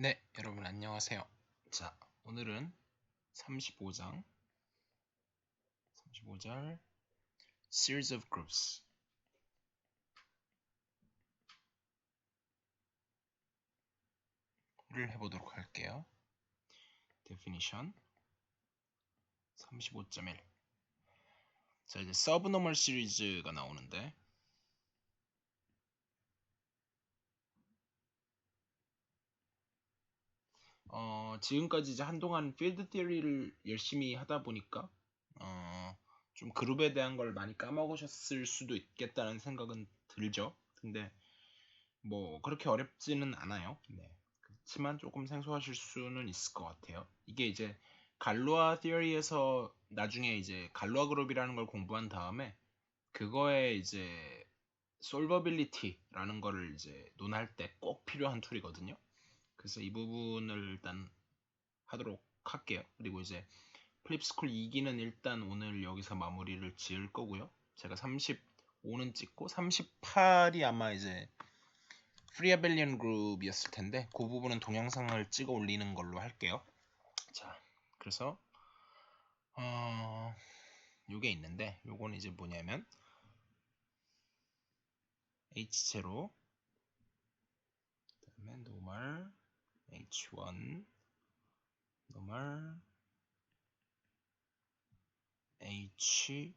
네, 여러분 안녕하세요. 자, 오늘은 35절 Series of Groups 를 해보도록 할게요. Definition 35.1. 자, 이제 Subnormal Series가 나오는데 지금까지 이제 한동안 Field Theory를 열심히 하다 보니까 좀 그룹에 대한 걸 많이 까먹으셨을 수도 있겠다는 생각은 들죠. 근데 뭐 그렇게 어렵지는 않아요. 네. 그렇지만 조금 생소하실 수는 있을 것 같아요. 이게 이제 갈루아 티어리에서 나중에 이제 갈루아 그룹이라는 걸 공부한 다음에 그거에 이제 솔버빌리티라는 거를 이제 논할 때 꼭 필요한 툴이거든요. 그래서 이 부분을 일단 하도록 할게요. 그리고 이제 플립스쿨 2기는 일단 오늘 여기서 마무리를 지을 거고요. 제가 35는 찍고 38이 아마 이제 프리아벨리언 그룹이었을 텐데 그 부분은 동영상을 찍어 올리는 걸로 할게요. 자, 그래서 요게 있는데 요거는 이제 뭐냐면 H0 그다음에 normal H1 normal HN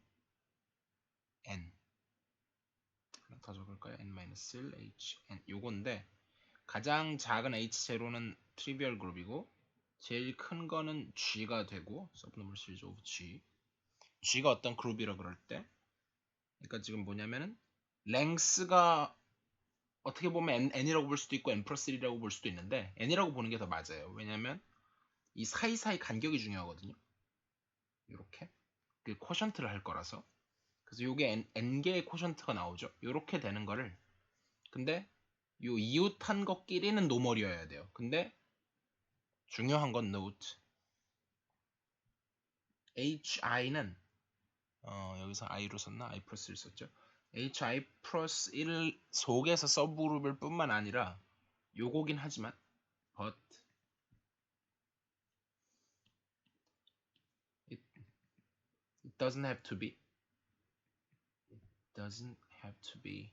하나 더 적을까요? N-1 HN 요건데 가장 작은 H0는 트리비얼 그룹이고 제일 큰 거는 G가 되고 subnormal series of G가 어떤 그룹이라 그럴 때 그러니까 지금 뭐냐면은 랭스가 어떻게 보면 n이라고 볼 수도 있고 n 플러스 1이라고 볼 수도 있는데 n이라고 보는 게 더 맞아요. 왜냐면 이 사이사이 간격이 중요하거든요. 이렇게 그 쿼션트를 할 거라서 그래서 요게 n개의 쿼션트가 나오죠. 이렇게 되는 거를 근데 요 이웃한 것끼리는 노멀이어야 돼요. 근데 중요한 건 note hi는 여기서 i로 썼나? i 플러스 1 썼죠. hi 플러스 1 속에서 서브그룹일 뿐만 아니라 요거긴 하지만 but it doesn't have to be doesn't have to be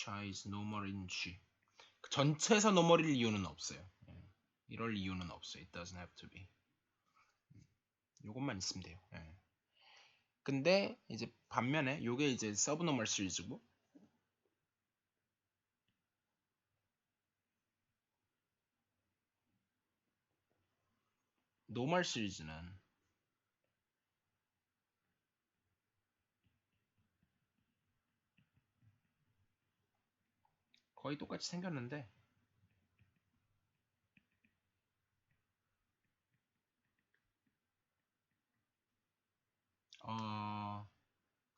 hi is normal in G 전체에서 노멀일 이유는 없어요. 이럴 이유는 없어요. It doesn't have to be 요것만 있으면 돼요. 근데 이제 반면에 요게 이제 서브노멀 시리즈고 노멀 시리즈는 거의 똑같이 생겼는데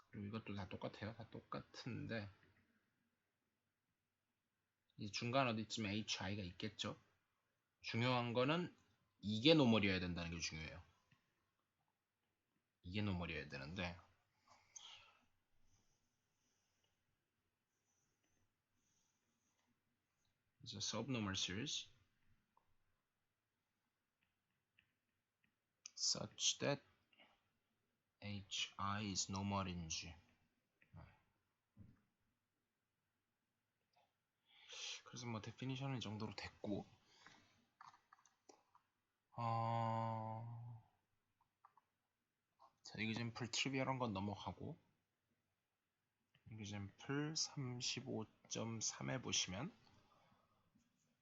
그리고 이것도 다 똑같아요. 다 똑같은데 이 중간 어디쯤에 HI가 있겠죠. 중요한 거는 이게 노멀이어야 된다는 게 중요해요. 이게 노멀이어야 되는데 이제 subnormal series such that hi is normal in G. 그래서 뭐 데피니션은 이 정도로 됐고 자, 이그젠플 트리비얼한 건 넘어가고 이그젠플 35.3에 보시면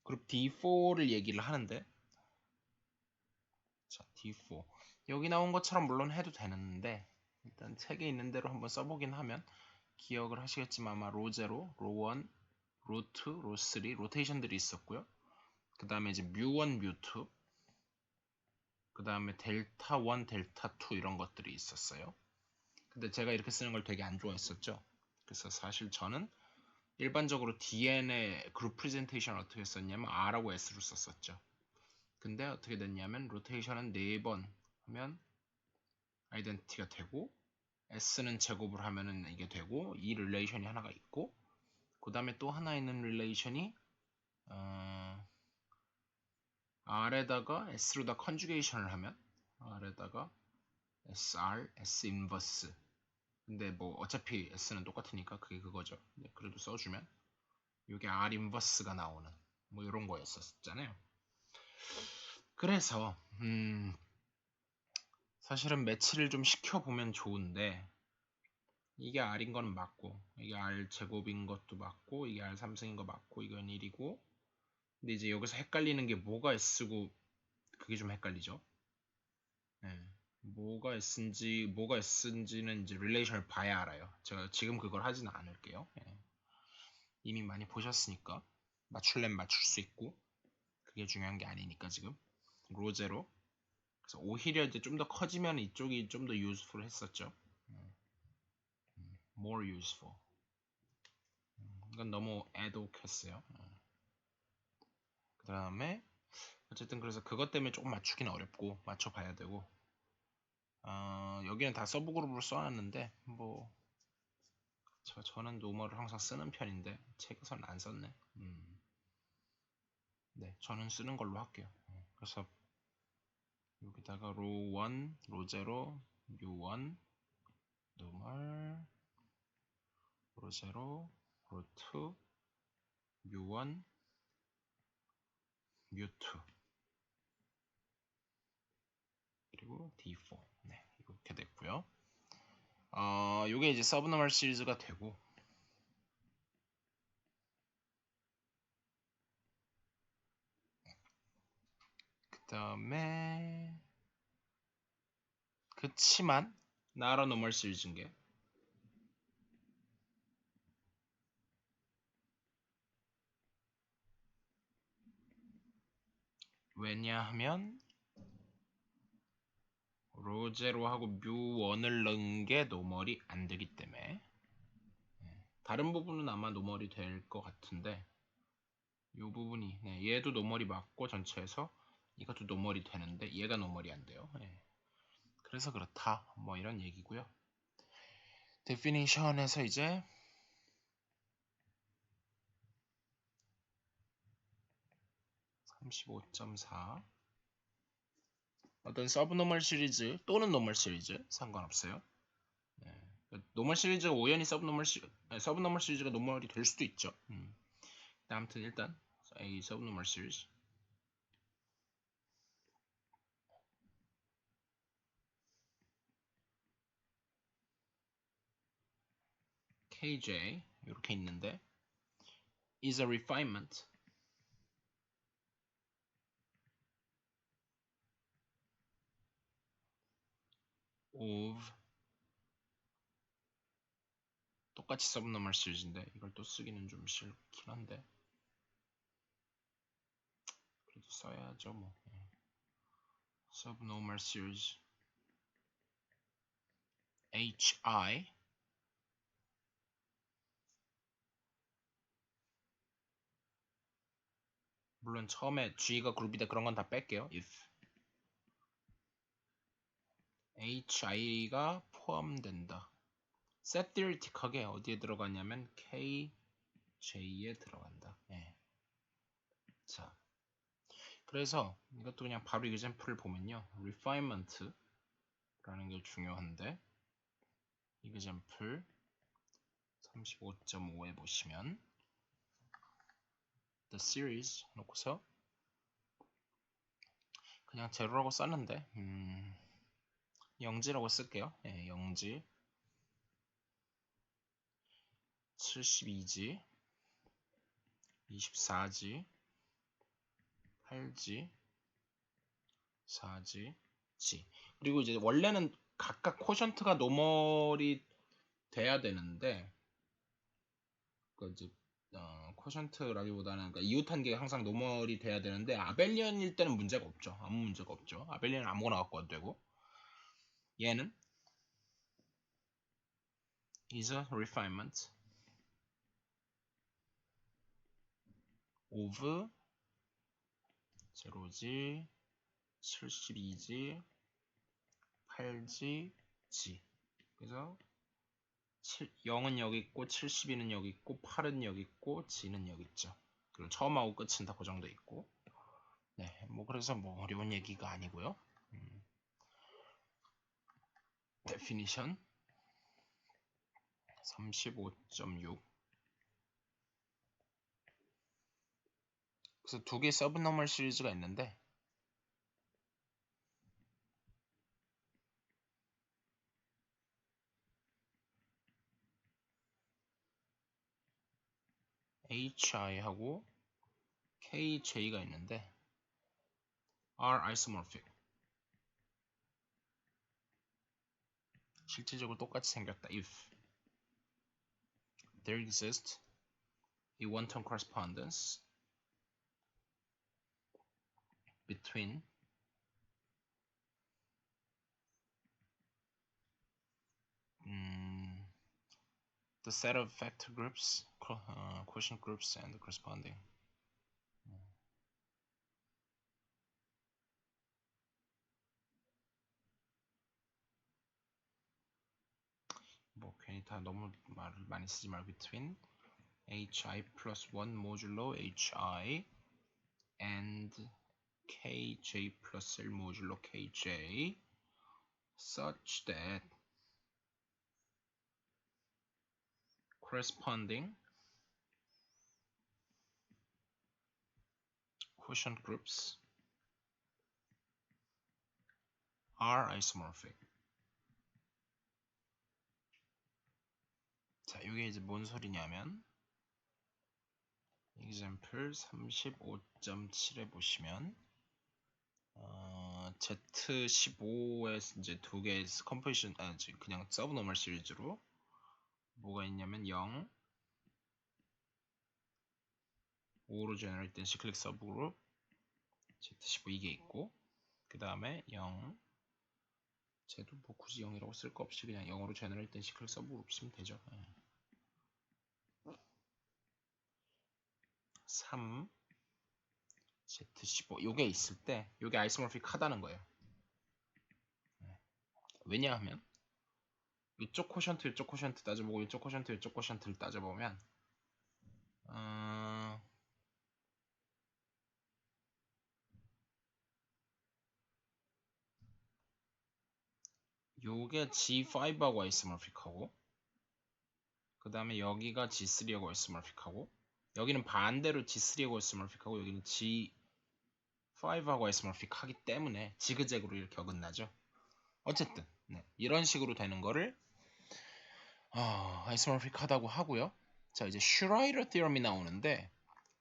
그룹 D4를 얘기를 하는데 자, D4 여기 나온 것처럼 물론 해도 되는데 일단 책에 있는 대로 한번 써보긴 하면 기억을 하시겠지만 아마 로0, 로1, 로2, 로3 로테이션들이 있었고요. 그 다음에 이제 뮤1, 뮤2 그 다음에 델타1, 델타2 이런 것들이 있었어요. 근데 제가 이렇게 쓰는 걸 되게 안 좋아했었죠. 그래서 사실 저는 일반적으로 DN의 그룹 프레젠테이션을 어떻게 썼냐면 R하고 S로 썼었죠. 근데 어떻게 됐냐면 로테이션은 4번 하면 아이덴티티가 되고 S는 제곱을 하면은 이게 되고 이 릴레이션이 하나가 있고 그 다음에 또 하나 있는 릴레이션이 R에다가 S로다 컨주게이션을 하면 R에다가 SR, S 인버스. 근데 뭐 어차피 S는 똑같으니까 그게 그거죠. 네, 그래도 써주면 이게 R 인버스가 나오는 뭐 이런 거였었잖아요. 그래서 사실은 매치를 좀 시켜보면 좋은데 이게 R인 거는 맞고 이게 R 제곱인 것도 맞고 이게 R 3승인 거 맞고 이건 1이고 근데 이제 여기서 헷갈리는 게 뭐가 S고 그게 좀 헷갈리죠. 네. 뭐가 S인지는 이제 릴레이션을 봐야 알아요. 제가 지금 그걸 하지는 않을게요. 네. 이미 많이 보셨으니까 맞출려면 맞출 수 있고 그게 중요한 게 아니니까 지금 로제로 그래서 오히려 이제 좀 더 커지면 이쪽이 좀 더 useful 했었죠. more useful. 이건 너무 애독했어요. 그 다음에 어쨌든 그래서 그것 때문에 조금 맞추기는 어렵고 맞춰봐야 되고 여기는 다 서브 그룹으로 써놨는데 뭐 저는 노멀을 항상 쓰는 편인데 책에서는 안 썼네. 네, 저는 쓰는 걸로 할게요. 그래서 여기다가 로1, 로0, u1, 노멀, 로0, 로2, u1, u2 그리고 d4 네, 이렇게 됐고요. 요게 이제 서브노멀 시리즈가 되고 그 다음에 그치만 나라 노멀 시리즈인 게 왜냐하면 로0하고 뮤1을 넣은 게 노멀이 안 되기 때문에 다른 부분은 아마 노멀이 될 것 같은데 이 부분이 얘도 노멀이 맞고 전체에서 이것도 노멀이 되는데 얘가 노멀이 안 돼요. 그래서 그렇다 뭐 이런 얘기고요. 데피니션에서 이제 35.4 어떤 서브노멀 시리즈 또는 노멀 시리즈 상관없어요. 노멀 시리즈가 우연히 서브노멀 시리즈가 노멀이 될 수도 있죠. 아무튼 일단 이 서브노멀 시리즈 KJ 이렇게 있는데 is a refinement of 똑같이 서브노멀 시리즈인데 이걸 또 쓰기는 좀 싫긴 한데 그래도 써야죠 뭐. subnormal series HI 물론 처음에 G가 그룹이다 그런 건 다 뺄게요. if HI가 포함된다. set theoretic하게 어디에 들어가냐면 KJ에 들어간다. 자, 그래서 이것도 그냥 바로 example을 보면요. refinement라는 게 중요한데 example 35.5에 보시면 the series 놓고서 그냥 제로라고 썼는데 영지라고 쓸게요. 영지 72지 24지 8지 4지 G 그리고 이제 원래는 각각 코션트가 노멀이 돼야 되는데 그 이제 코션트라기보다는 그러니까 이웃한 게 항상 노멀이 돼야 되는데 아벨리언일 때는 문제가 없죠. 아무 문제가 없죠. 아벨리언은 아무거나 갖고 와도 되고 얘는 is a refinement of 0지 72지 8지 G 그래서 0은 여기 있고 72는 여기 있고 8은 여기 있고 G는 여기 있죠. 그리고 처음하고 끝은 다 고정돼 있고. 네, 뭐 그래서 뭐 어려운 얘기가 아니고요. definition 35.6. 그래서 두 개 서브노멀 시리즈가 있는데 HI하고 KJ가 있는데 are isomorphic. 실질적으로 똑같이 생겼다. If there exists a one-term correspondence between the set of vector groups, quotient groups, and the corresponding. 뭐 괜히 다 너무 말을 많이 쓰지 말고 between hi plus 1 modulo hi and kj plus 1 modulo kj such that corresponding quotient groups are isomorphic. 자, 이게 이제 뭔 소리냐면 example 35.7에 보시면 Z15에 이제 두 개의 컴포지션 그냥 서브노멀 시리즈로 뭐가 있냐면 0, 5로 제너레이트된 시클릭 서브그룹 Z15 이게 있고 그 다음에 0 쟤도 뭐 굳이 0이라고 쓸 거 없이 그냥 0으로 제너레이트된 시클릭 서브그룹 쓰면 되죠. 3 Z15 요게 있을 때 요게 아이소모픽 하다는 거예요. 왜냐하면 이쪽 코션트 이쪽 코션트 따져보고 이쪽 코션트 이쪽 코션트를 따져보면 요게 G5하고 아이소모픽하고 그 다음에 여기가 G3하고 아이소모픽하고 여기는 반대로 G3하고 아이소모픽하고 여기는 G5하고 아이소모픽 하기 때문에 지그재그로 이렇게 어긋나죠. 어쨌든 네, 이런 식으로 되는 거를 아이소모픽 하다고 하고요. 자 이제 슈라이더 티어럼이 나오는데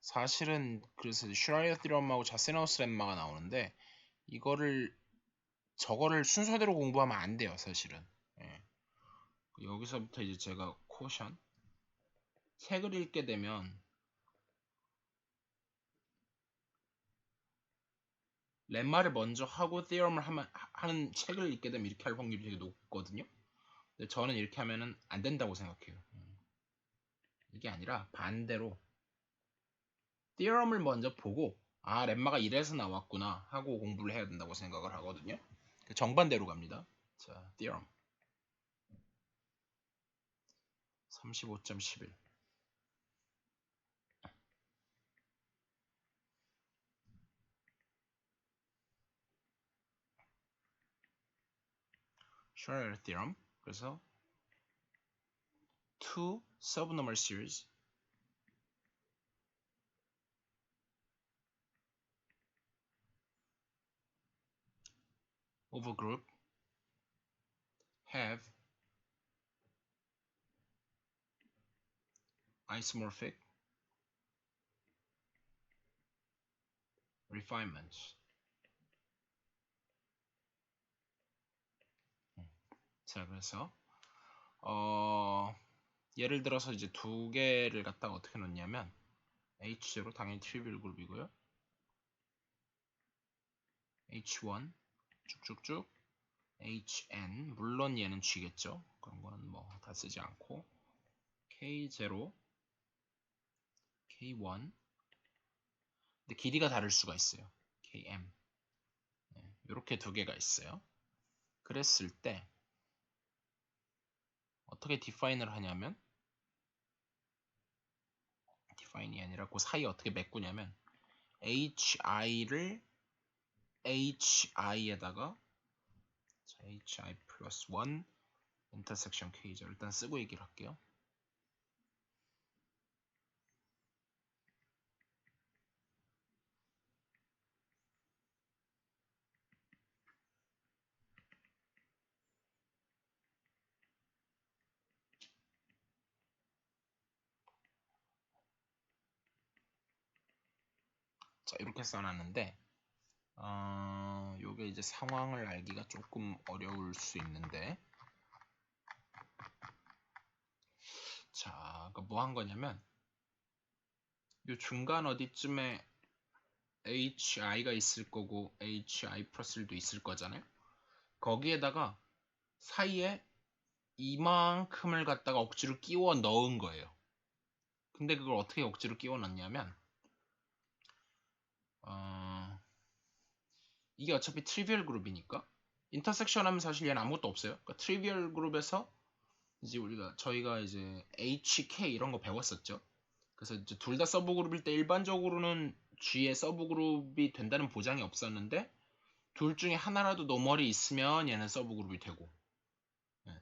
사실은 그래서 슈라이더 티어럼하고 자세나우스 렘마가 나오는데 저거를 순서대로 공부하면 안 돼요 사실은. 예. 여기서부터 이제 제가 코션 책을 읽게 되면 렘마를 먼저 하고 티어럼을 하는 책을 읽게 되면 이렇게 할 확률이 되게 높거든요. 근데 저는 이렇게 하면은 안 된다고 생각해요. 이게 아니라 반대로 티어럼을 먼저 보고 렘마가 이래서 나왔구나 하고 공부를 해야 된다고 생각을 하거든요. 정반대로 갑니다. 자, theorem 35.11 Schreier theorem. 그래서 two subnormal series of a group have isomorphic refinements. 자, 그래서 예를 들어서 이제 두 개를 갖다가 어떻게 놓냐면 H0 당연히 트리비얼 그룹이고요. H1 쭉쭉쭉 HN 물론 얘는 G겠죠. 그런 거는 뭐 다 쓰지 않고 K0 K1 근데 길이가 다를 수가 있어요. KM 이렇게 두 개가 있어요. 그랬을 때 어떻게 디파인을 하냐면 디파인이 아니라 그 사이에 어떻게 메꾸냐면 hi를 hi에다가 hi 플러스 1 인터섹션 k죠. 일단 쓰고 얘기를 할게요. 자, 이렇게 써놨는데 요게 이제 상황을 알기가 조금 어려울 수 있는데, 자, 뭐 한 거냐면 요 중간 어디쯤에 hi가 있을 거고 hi 플러스 1도 있을 거잖아요. 거기에다가 사이에 이만큼을 갖다가 억지로 끼워 넣은 거예요. 근데 그걸 어떻게 억지로 끼워 넣냐면 이게 어차피 트리비얼 그룹이니까 인터섹션 하면 사실 얘는 아무것도 없어요. 그러니까 트리비얼 그룹에서 이제 저희가 이제 HK 이런 거 배웠었죠. 그래서 이제 둘 다 서브 그룹일 때 일반적으로는 G의 서브 그룹이 된다는 보장이 없었는데 둘 중에 하나라도 노멀이 있으면 얘는 서브 그룹이 되고, 예.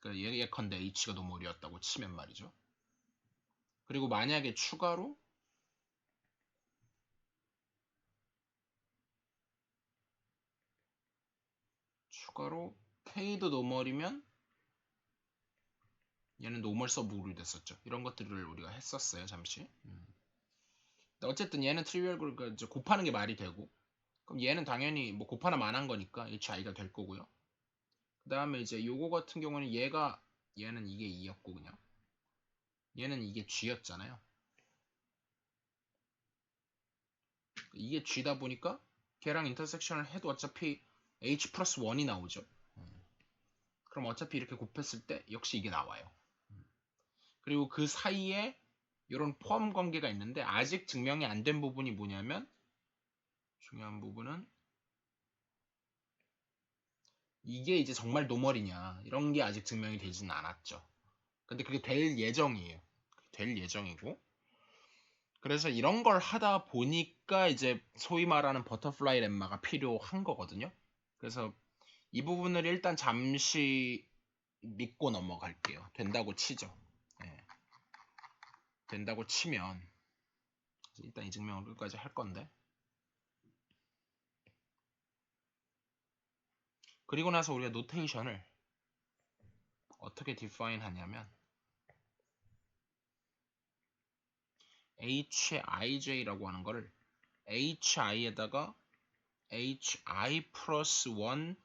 그러니까 예컨대 H가 노멀이었다고 치면 말이죠. 그리고 만약에 추가로 K도 노멀이면 얘는 노멀 서브 그룹이 됐었죠. 이런 것들을 우리가 했었어요, 잠시. 어쨌든 얘는 트리비얼 그룹, 그러니까 곱하는 게 말이 되고, 그럼 얘는 당연히 뭐 곱하나 만한 거니까 hi가 될 거고요. 그 다음에 이제 요거 같은 경우는 얘는 이게 2였고 그냥 얘는 이게 g였잖아요. 이게 g다 보니까 걔랑 인터섹션을 해도 어차피 h 플러스 1이 나오죠. 그럼 어차피 이렇게 곱했을 때 역시 이게 나와요. 그리고 그 사이에 이런 포함 관계가 있는데 아직 증명이 안 된 부분이 뭐냐면, 중요한 부분은 이게 이제 정말 노멀이냐 이런 게 아직 증명이 되지는 않았죠. 근데 그게 될 예정이에요. 될 예정이고, 그래서 이런 걸 하다 보니까 이제 소위 말하는 버터플라이 렘마가 필요한 거거든요. 그래서 이 부분을 일단 잠시 믿고 넘어갈게요. 된다고 치죠. 네. 된다고 치면 일단 이 증명을 끝까지 할 건데, 그리고 나서 우리가 노테이션을 어떻게 디파인 하냐면 hij라고 하는 거를 hi에다가 hi 플러스 1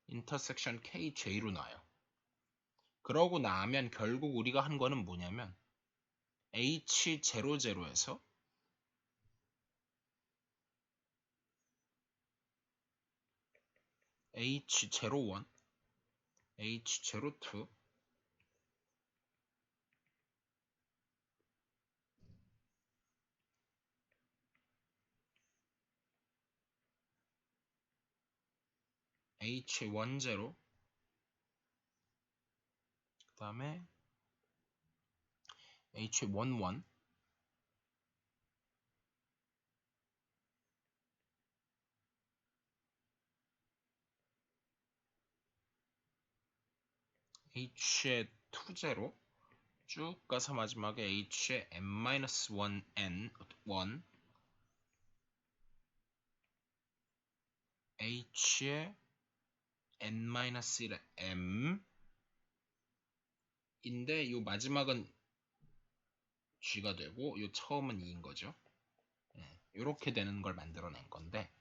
인터섹션 kj로 놔요. 그러고 나면 결국 우리가 한 거는 뭐냐면 h00에서 h01, h02, h10, 그 다음에 h11, h20 쭉 가서 마지막에 h-n-1n 1, h-n-1m 인데 요 마지막은 g가 되고 요 처음은 2인 거죠. 이렇게 되는 걸 만들어낸 건데,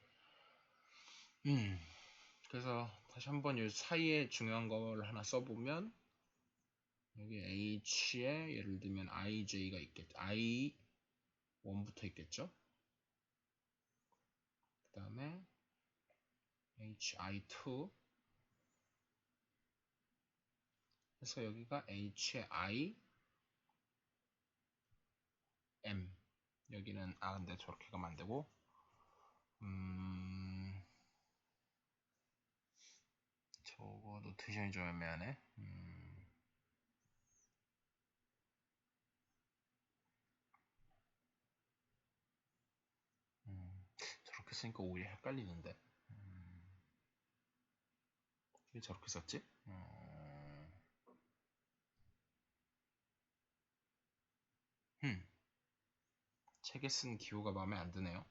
그래서 다시 한번 이 사이에 중요한 걸 하나 써보면 여기 h에 예를 들면 ij가 있겠죠. i1부터 있겠죠. 그 다음에 hi2 해서 여기가 hi m, 여기는 근데 저렇게 가면 안 되고, 저거 노테이션이 좀 애매하네. 이렇게 쓰니까 오히려 헷갈리는데. 왜 저렇게 썼지? 책에 쓴 기호가 마음에 안 드네요.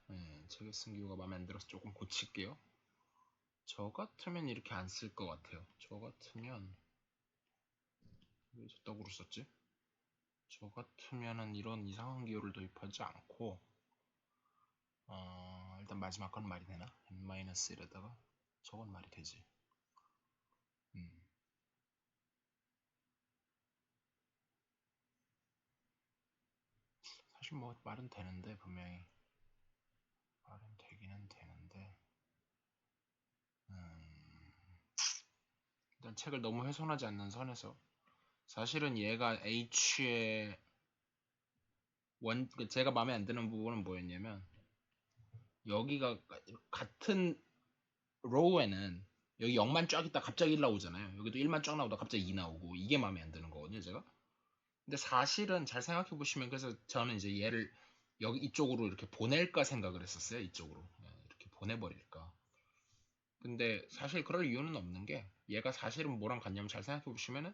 책에 쓴 기호가 마음에 안 들어서 조금 고칠게요. 저 같으면 이렇게 안 쓸 것 같아요. 저 같으면 왜 저따구로 썼지? 저 같으면은 이런 이상한 기호를 도입하지 않고 일단 마지막 건 말이 되나? n-1에다가 저건 말이 되지. 사실 뭐 말은 되는데 분명히 말은 되기는 되는데 일단 책을 너무 훼손하지 않는 선에서 사실은 얘가 H의 제가 마음에 안 드는 부분은 뭐였냐면 여기가 같은 로우에는 여기 0만 쫙 있다 갑자기 1 나오잖아요. 여기도 1만 쫙 나오다 갑자기 2 나오고 이게 마음에 안 드는 거거든요, 제가. 근데 사실은 잘 생각해 보시면 그래서 저는 이제 얘를 여기 이쪽으로 이렇게 보낼까 생각을 했었어요. 이쪽으로 이렇게 보내버릴까. 근데 사실 그럴 이유는 없는 게 얘가 사실은 뭐랑 같냐면 잘 생각해 보시면은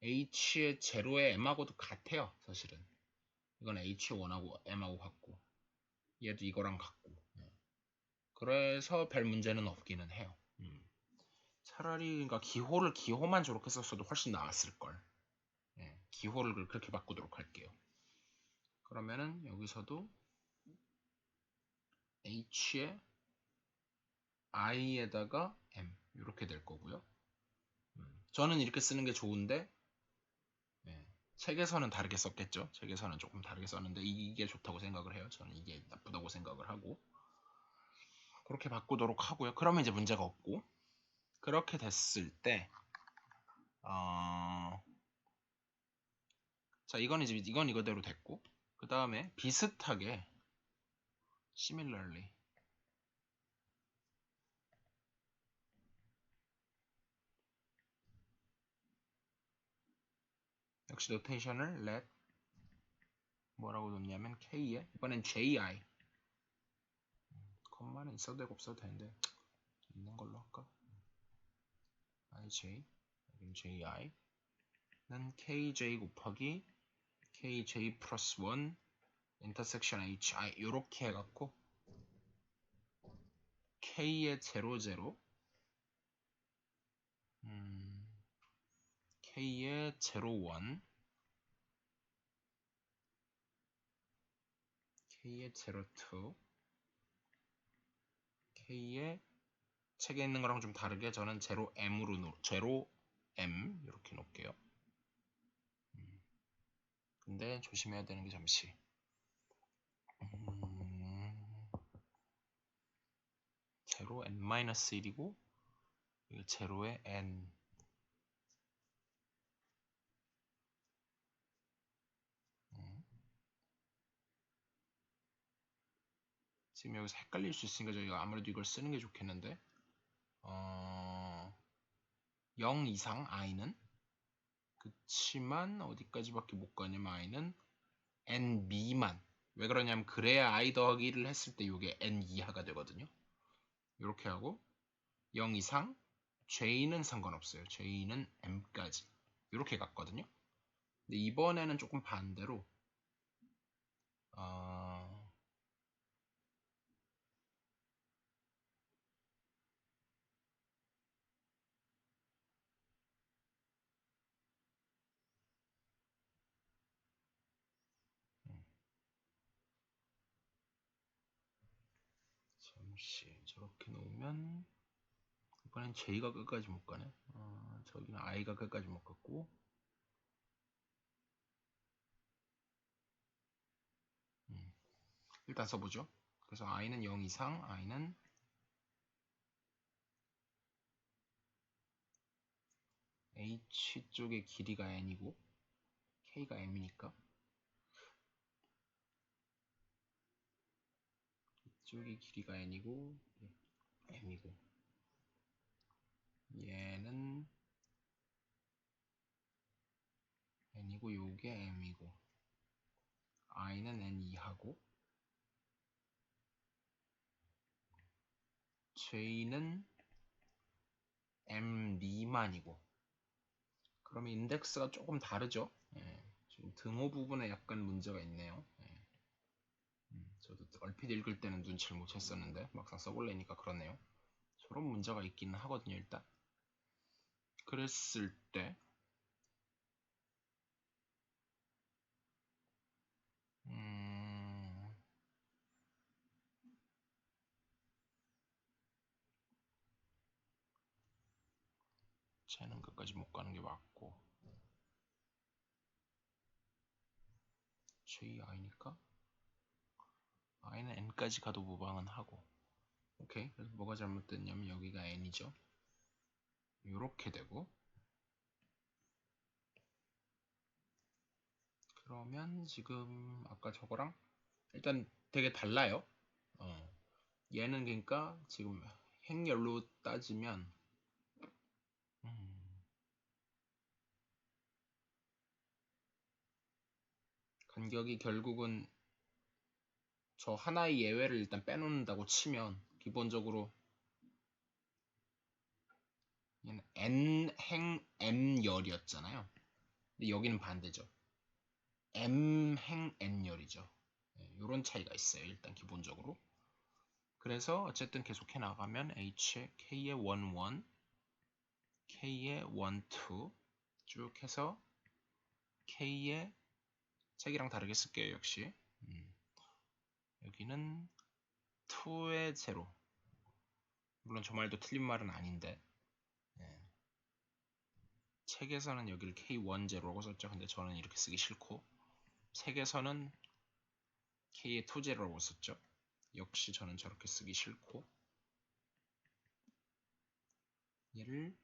H의 제로의 M하고도 같아요. 사실은 이건 H1하고 M하고 같고 얘도 이거랑 같고 그래서 별 문제는 없기는 해요. 차라리 그러니까 기호만 저렇게 썼어도 훨씬 나았을 걸. 기호를 그렇게 바꾸도록 할게요. 그러면은 여기서도 H에 I에다가 M 이렇게 될 거고요. 저는 이렇게 쓰는 게 좋은데 책에서는 다르게 썼겠죠. 책에서는 조금 다르게 썼는데 이게 좋다고 생각을 해요. 저는 이게 나쁘다고 생각을 하고 그렇게 바꾸도록 하고요. 그러면 이제 문제가 없고 그렇게 됐을 때 자 이건 이거대로 됐고 그 다음에 비슷하게 similarly 역시 노테이션을 let 뭐라고 놓냐면 k에 이번엔 ji 컴마는 있어도 되고 없어도 되는데 있는 걸로 할까? ij 여긴 ji는 kj 곱하기 kj 플러스 1 인터섹션 hi 이렇게 해갖고 k의 00 k의 01 k의 02 k의 책에 있는 거랑 좀 다르게 저는 0m으로 0m 이렇게 놓을게요. 근데 조심해야 되는 게 잠시 0 n-1이고 이거 0에 n 지금 여기서 헷갈릴 수 있으니까 저희가 아무래도 이걸 쓰는 게 좋겠는데 0 이상 i는 그치만 어디까지밖에 못 가냐면 i는 n 미만 왜 그러냐면 그래야 i 더하기 1을 했을 때 이게 n 이하가 되거든요. 이렇게 하고 0 이상 j는 상관없어요. j는 m까지 이렇게 갔거든요. 근데 이번에는 조금 반대로 잠시 저렇게 놓으면 이번엔 j가 끝까지 못 가네. 저기는 i가 끝까지 못 갔고 일단 써보죠. 그래서 i는 0 이상 i는 h 쪽의 길이가 n이고 k가 m이니까 이쪽이 길이가 n이고 m이고 얘는 n이고 요게 m이고 i는 n 이하고 J는 M 미만이고, 그러면 인덱스가 조금 다르죠. 지금 등호 부분에 약간 문제가 있네요. 저도 얼핏 읽을 때는 눈치를 못 챘었는데 막상 써볼래니까 그러네요. 저런 문제가 있기는 하거든요. 일단 그랬을 때 쟤는 끝까지 못 가는 게 맞고, JI니까 I는 N까지 가도 무방은 하고. 오케이. 그래서 뭐가 잘못됐냐면 여기가 N이죠. 요렇게 되고, 그러면 지금 아까 저거랑 일단 되게 달라요. 얘는 그러니까 지금 행렬로 따지면 간격이 결국은 저 하나의 예외를 일단 빼놓는다고 치면 기본적으로 얘는 N행 N열이었잖아요. 근데 여기는 반대죠. M행 N열이죠. 이런 차이가 있어요. 일단 기본적으로. 그래서 어쨌든 계속해 나가면 H의 K의 1, 1, K의 1, 2 쭉 해서 K의 색이랑 다르게 쓸게요. 역시 여기는 2의 제로. 물론 저 말도 틀린 말은 아닌데 책에서는 여기를 K1 제로라고 썼죠. 근데 저는 이렇게 쓰기 싫고, 책에서는 K의 2 제로라고 썼죠. 역시 저는 저렇게 쓰기 싫고, 얘를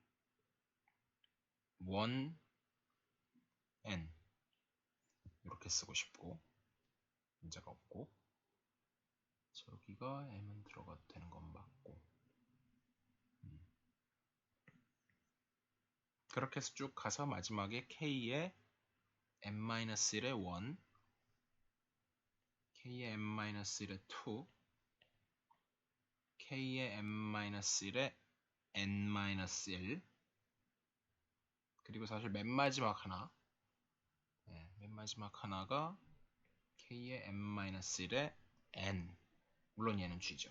1 N 이렇게 쓰고 싶고, 문제가 없고, 저기가 M은 들어가도 되는 건 맞고, 그렇게 해서 쭉 가서 마지막에 K의 M-1의 1, K의 M-1의 2, K의 M-1의 N-1, 그리고 사실 맨 마지막 하나, 맨 마지막 하나가 K의 M-1의 N. 물론 얘는 G죠.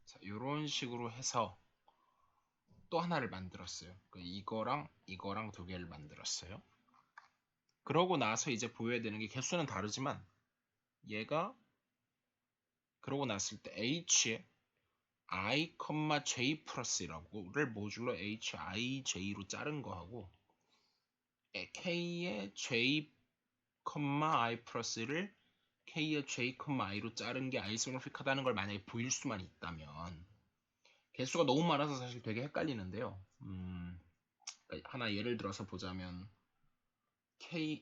자, 이런 식으로 해서 또 하나를 만들었어요. 이거랑 이거랑 두 개를 만들었어요. 그러고 나서 이제 보여야 되는 게 개수는 다르지만 얘가 그러고 났을 때 H에 I, J 플러스라고를 모듈로 HI, J로 자른 거하고 K의 J, I 플러스를 K의 J, I로 자른 게 아이소모픽하다는 걸 만약에 보일 수만 있다면, 개수가 너무 많아서 사실 되게 헷갈리는데요. 하나 예를 들어서 보자면 H의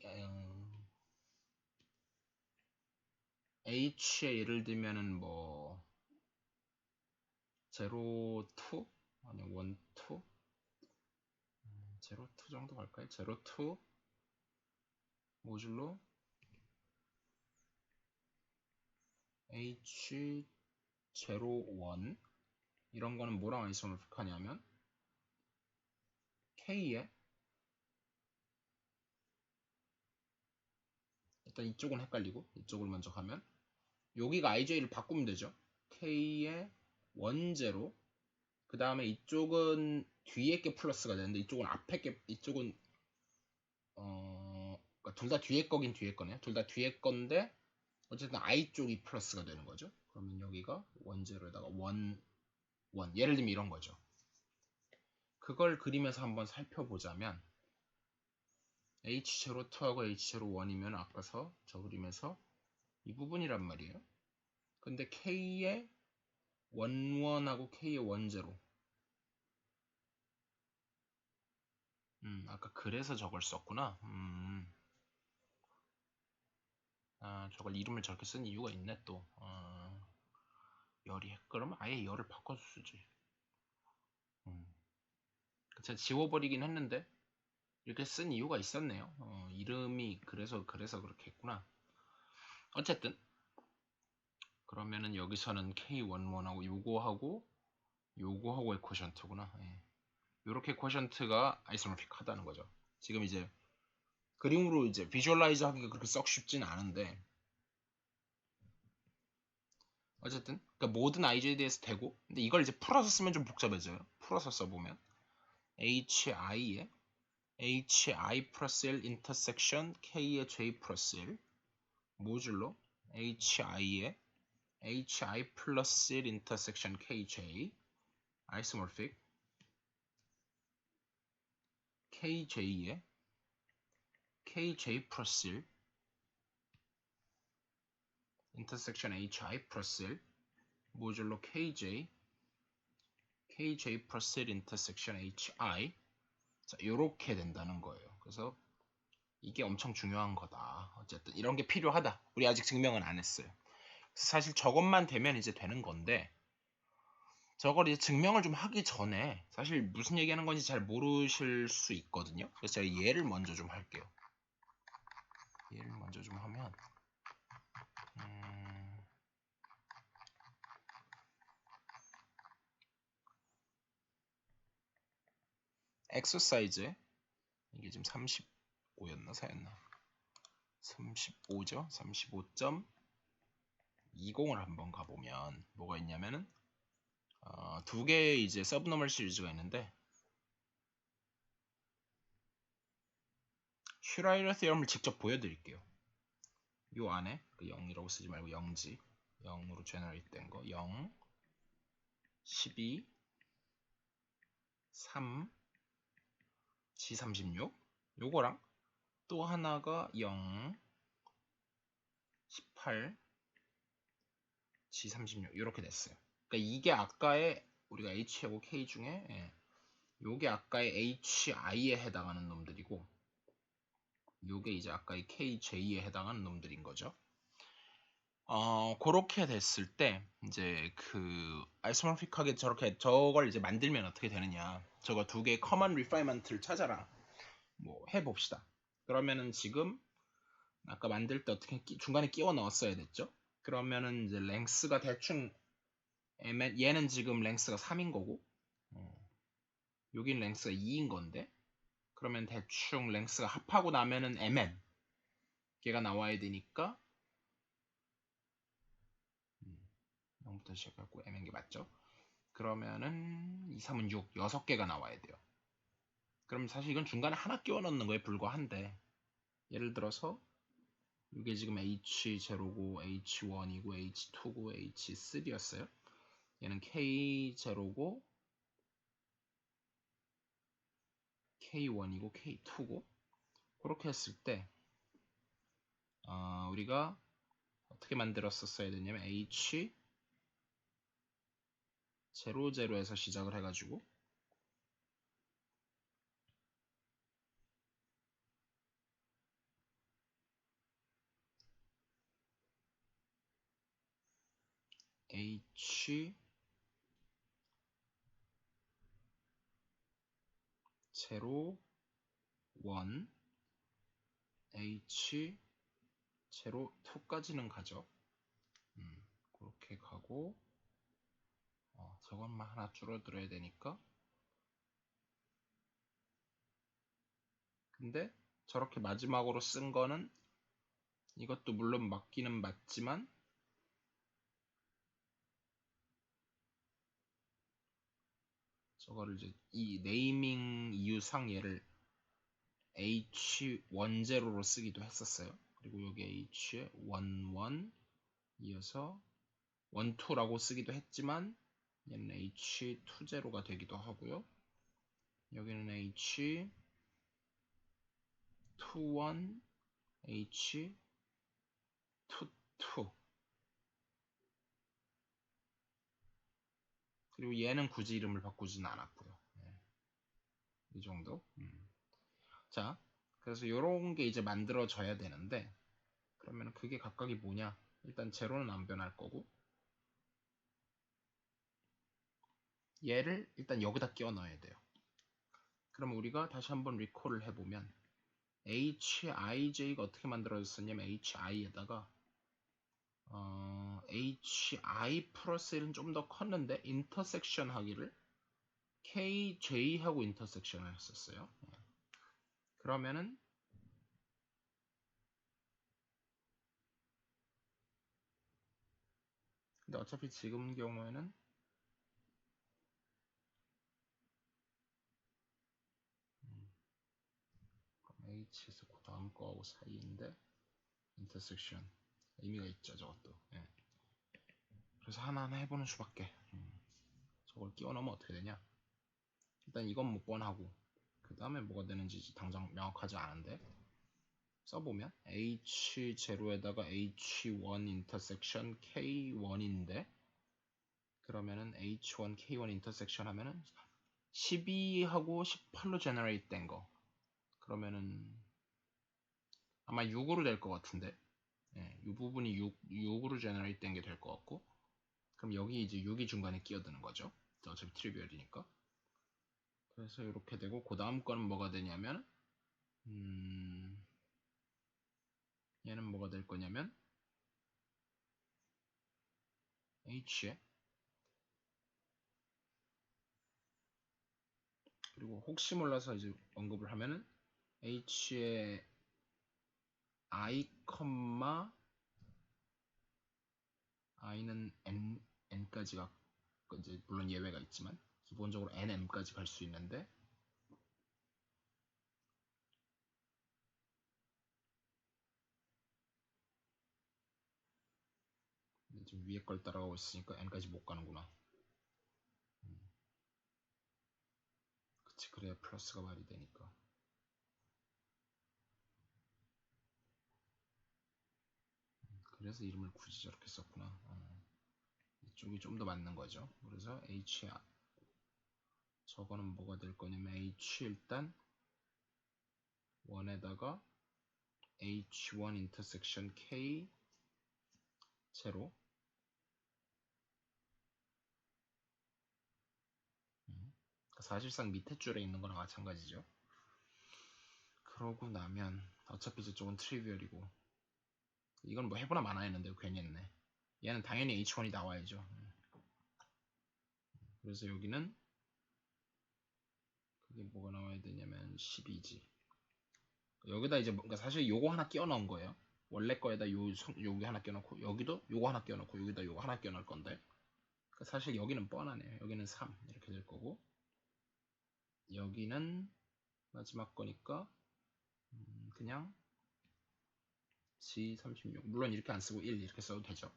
예를 들면은 뭐 0, 2? 아니 1, 2? 0, 2 정도 갈까요? 0, 2 모듈로 H 0, 1 이런 거는 뭐랑 아이소모픽하냐면 K에 일단 이쪽은 헷갈리고 이쪽을 먼저 가면 여기가 IJ를 바꾸면 되죠. K의 1, 0, 그 다음에 이쪽은 뒤에 게 플러스가 되는데 이쪽은 앞에 게, 이쪽은 그러니까 둘 다 뒤에 거긴 뒤에 거네요. 둘 다 뒤에 건데 어쨌든 I 쪽이 플러스가 되는 거죠. 그러면 여기가 1, 0에다가 1, 1 예를 들면 이런 거죠. 그걸 그림에서 한번 살펴보자면 H02하고 H01이면 아까서 저 그림에서 이 부분이란 말이에요. 근데 K의 11하고 K의 10 아까 그래서 저걸 썼구나. 저걸 이름을 저렇게 쓴 이유가 있네 또. 열이 그러면 아예 열을 바꿔서 쓰지. 제가 지워버리긴 했는데 이렇게 쓴 이유가 있었네요. 이름이 그래서 그렇게 했구나. 어쨌든 그러면은 여기서는 K11하고 요거하고의 쿼션트구나. 예. 요렇게 쿼션트가 아이소모픽하다는 거죠. 지금 이제 그림으로 이제 비주얼라이즈 하기가 그렇게 썩 쉽진 않은데 어쨌든 그러니까 모든 IJD에서 되고 근데 이걸 이제 풀어서 쓰면 좀 복잡해져요. 풀어서 써보면 HI에 HI 플러스 1 인터섹션 K의 J 플러스 1 모듈로 HI에 HI 플러스 1 인터섹션 KJ 아이소모픽 KJ에 KJ 플러스 1 인터섹션 HI 플러스 1 모듈로 KJ 플러스 1 인터섹션 HI 자, 요렇게 된다는 거예요. 그래서 이게 엄청 중요한 거다. 어쨌든 이런 게 필요하다. 우리 아직 증명은 안 했어요. 사실 저것만 되면 이제 되는 건데 저걸 이제 증명을 좀 하기 전에 사실 무슨 얘기하는 건지 잘 모르실 수 있거든요. 그래서 제가 예를 먼저 좀 할게요. 예를 먼저 좀 하면 엑서사이즈에 이게 지금 35였나 4였나 35죠. 35.20을 한번 가보면 뭐가 있냐면은 두 개의 이제 서브노멀 시리즈가 있는데 슈라이더 티어럼을 직접 보여드릴게요. 요 안에 그 0이라고 쓰지 말고 0지 0으로 제너레이트 된 거 0, 12, 3, G36 요거랑 또 하나가 0, 18, G36 이렇게 됐어요. 그러니까 이게 아까의 우리가 H하고 K 중에 요게 아까의 HI에 해당하는 놈들이고 요게 이제 아까의 KJ에 해당하는 놈들인 거죠. 그렇게 됐을 때 이제 그 아이소모픽하게 저렇게 저걸 이제 만들면 어떻게 되느냐? 저거 두 개의 커먼 리파이먼트를 찾아라. 뭐 해봅시다. 그러면은 지금 아까 만들 때 어떻게 중간에 끼워 넣었어야 됐죠? 그러면은 이제 랭스가 대충 얘는 지금 랭스가 3인 거고 여긴 랭스가 2인 건데 그러면 대충 랭스가 합하고 나면은 MN 걔가 나와야 되니까 0부터 시작하고 MN 게 맞죠? 그러면은 2, 3은 6, 6개가 나와야 돼요. 그럼 사실 이건 중간에 하나 끼워 넣는 거에 불과한데 예를 들어서 이게 지금 H0고 H1이고 H2고 H3였어요. 얘는 K0고 K1이고 K2고 그렇게 했을 때 우리가 어떻게 만들었었어야 되냐면 H00에서 시작을 해가지고 H 0, 1, H 0, 2까지는 가죠. 그렇게 가고 저것만 하나 줄어들어야 되니까 근데 저렇게 마지막으로 쓴 거는 이것도 물론 맞기는 맞지만 저거를 이제 이 네이밍 이유상 얘를 H10로 쓰기도 했었어요. 그리고 여기 H에 11 이어서 12라고 쓰기도 했지만 얘는 H20가 되기도 하고요. 여기는 H21, H22 그리고 얘는 굳이 이름을 바꾸지는 않았고요. 이 정도. 자, 그래서 이런 게 이제 만들어져야 되는데 그러면 그게 각각이 뭐냐? 일단 제로는 안 변할 거고 얘를 일단 여기다 끼워 넣어야 돼요. 그럼 우리가 다시 한번 리콜을 해보면 HIJ가 어떻게 만들어졌었냐면 HI에다가 hi 플러스 1은 좀 더 컸는데 인터섹션 하기를 kj하고 인터섹션을 했었어요. 그러면은 근데 어차피 지금 경우에는 h에서 그 다음 거하고 사이인데 인터섹션 의미가 있죠 저것도. 그래서 하나하나 해보는 수밖에. 저걸 끼워 넣으면 어떻게 되냐. 일단 이건 못 뻔하고 그 다음에 뭐가 되는지 당장 명확하지 않은데 써보면 H0에다가 H1 인터섹션 K1인데 그러면은 H1 K1 인터섹션 하면은 12하고 18로 제너레이트 된 거. 그러면은 아마 6으로 될 것 같은데 이 부분이 6으로 제너레이트 된 게 될 것 같고 그럼 여기 이제 6이 중간에 끼어드는 거죠. 어차피 트리비얼이니까. 그래서 이렇게 되고 그 다음 거는 뭐가 되냐면 얘는 뭐가 될 거냐면 H에 그리고 혹시 몰라서 이제 언급을 하면은 H에 I, I는 N까지가 이제 물론 예외가 있지만 기본적으로 NM까지 갈 수 있는데 지금 위에 걸 따라가고 있으니까 N까지 못 가는구나. 그치 그래야 플러스가 말이 되니까. 그래서 이름을 굳이 저렇게 썼구나. 이쪽이 좀 더 맞는 거죠. 그래서 H 저거는 뭐가 될 거냐면 H 일단 1에다가 H1 인터섹션 K 제로 사실상 밑에 줄에 있는 거랑 마찬가지죠. 그러고 나면 어차피 저쪽은 트리비얼이고 이건 뭐 해보나 마나 했는데 괜히 했네. 얘는 당연히 H1이 나와야죠. 그래서 여기는 그게 뭐가 나와야 되냐면 12지. 여기다 이제 뭔가 사실 요거 하나 끼워 넣은 거예요. 원래 거에다 여기 하나 끼워놓고 여기도 요거 하나 끼워놓고 여기다 요거 하나 끼워놓을 건데 그러니까 사실 여기는 뻔하네요. 여기는 3 이렇게 될 거고 여기는 마지막 거니까 그냥 G36 물론 이렇게 안 쓰고 1 이렇게 써도 되죠.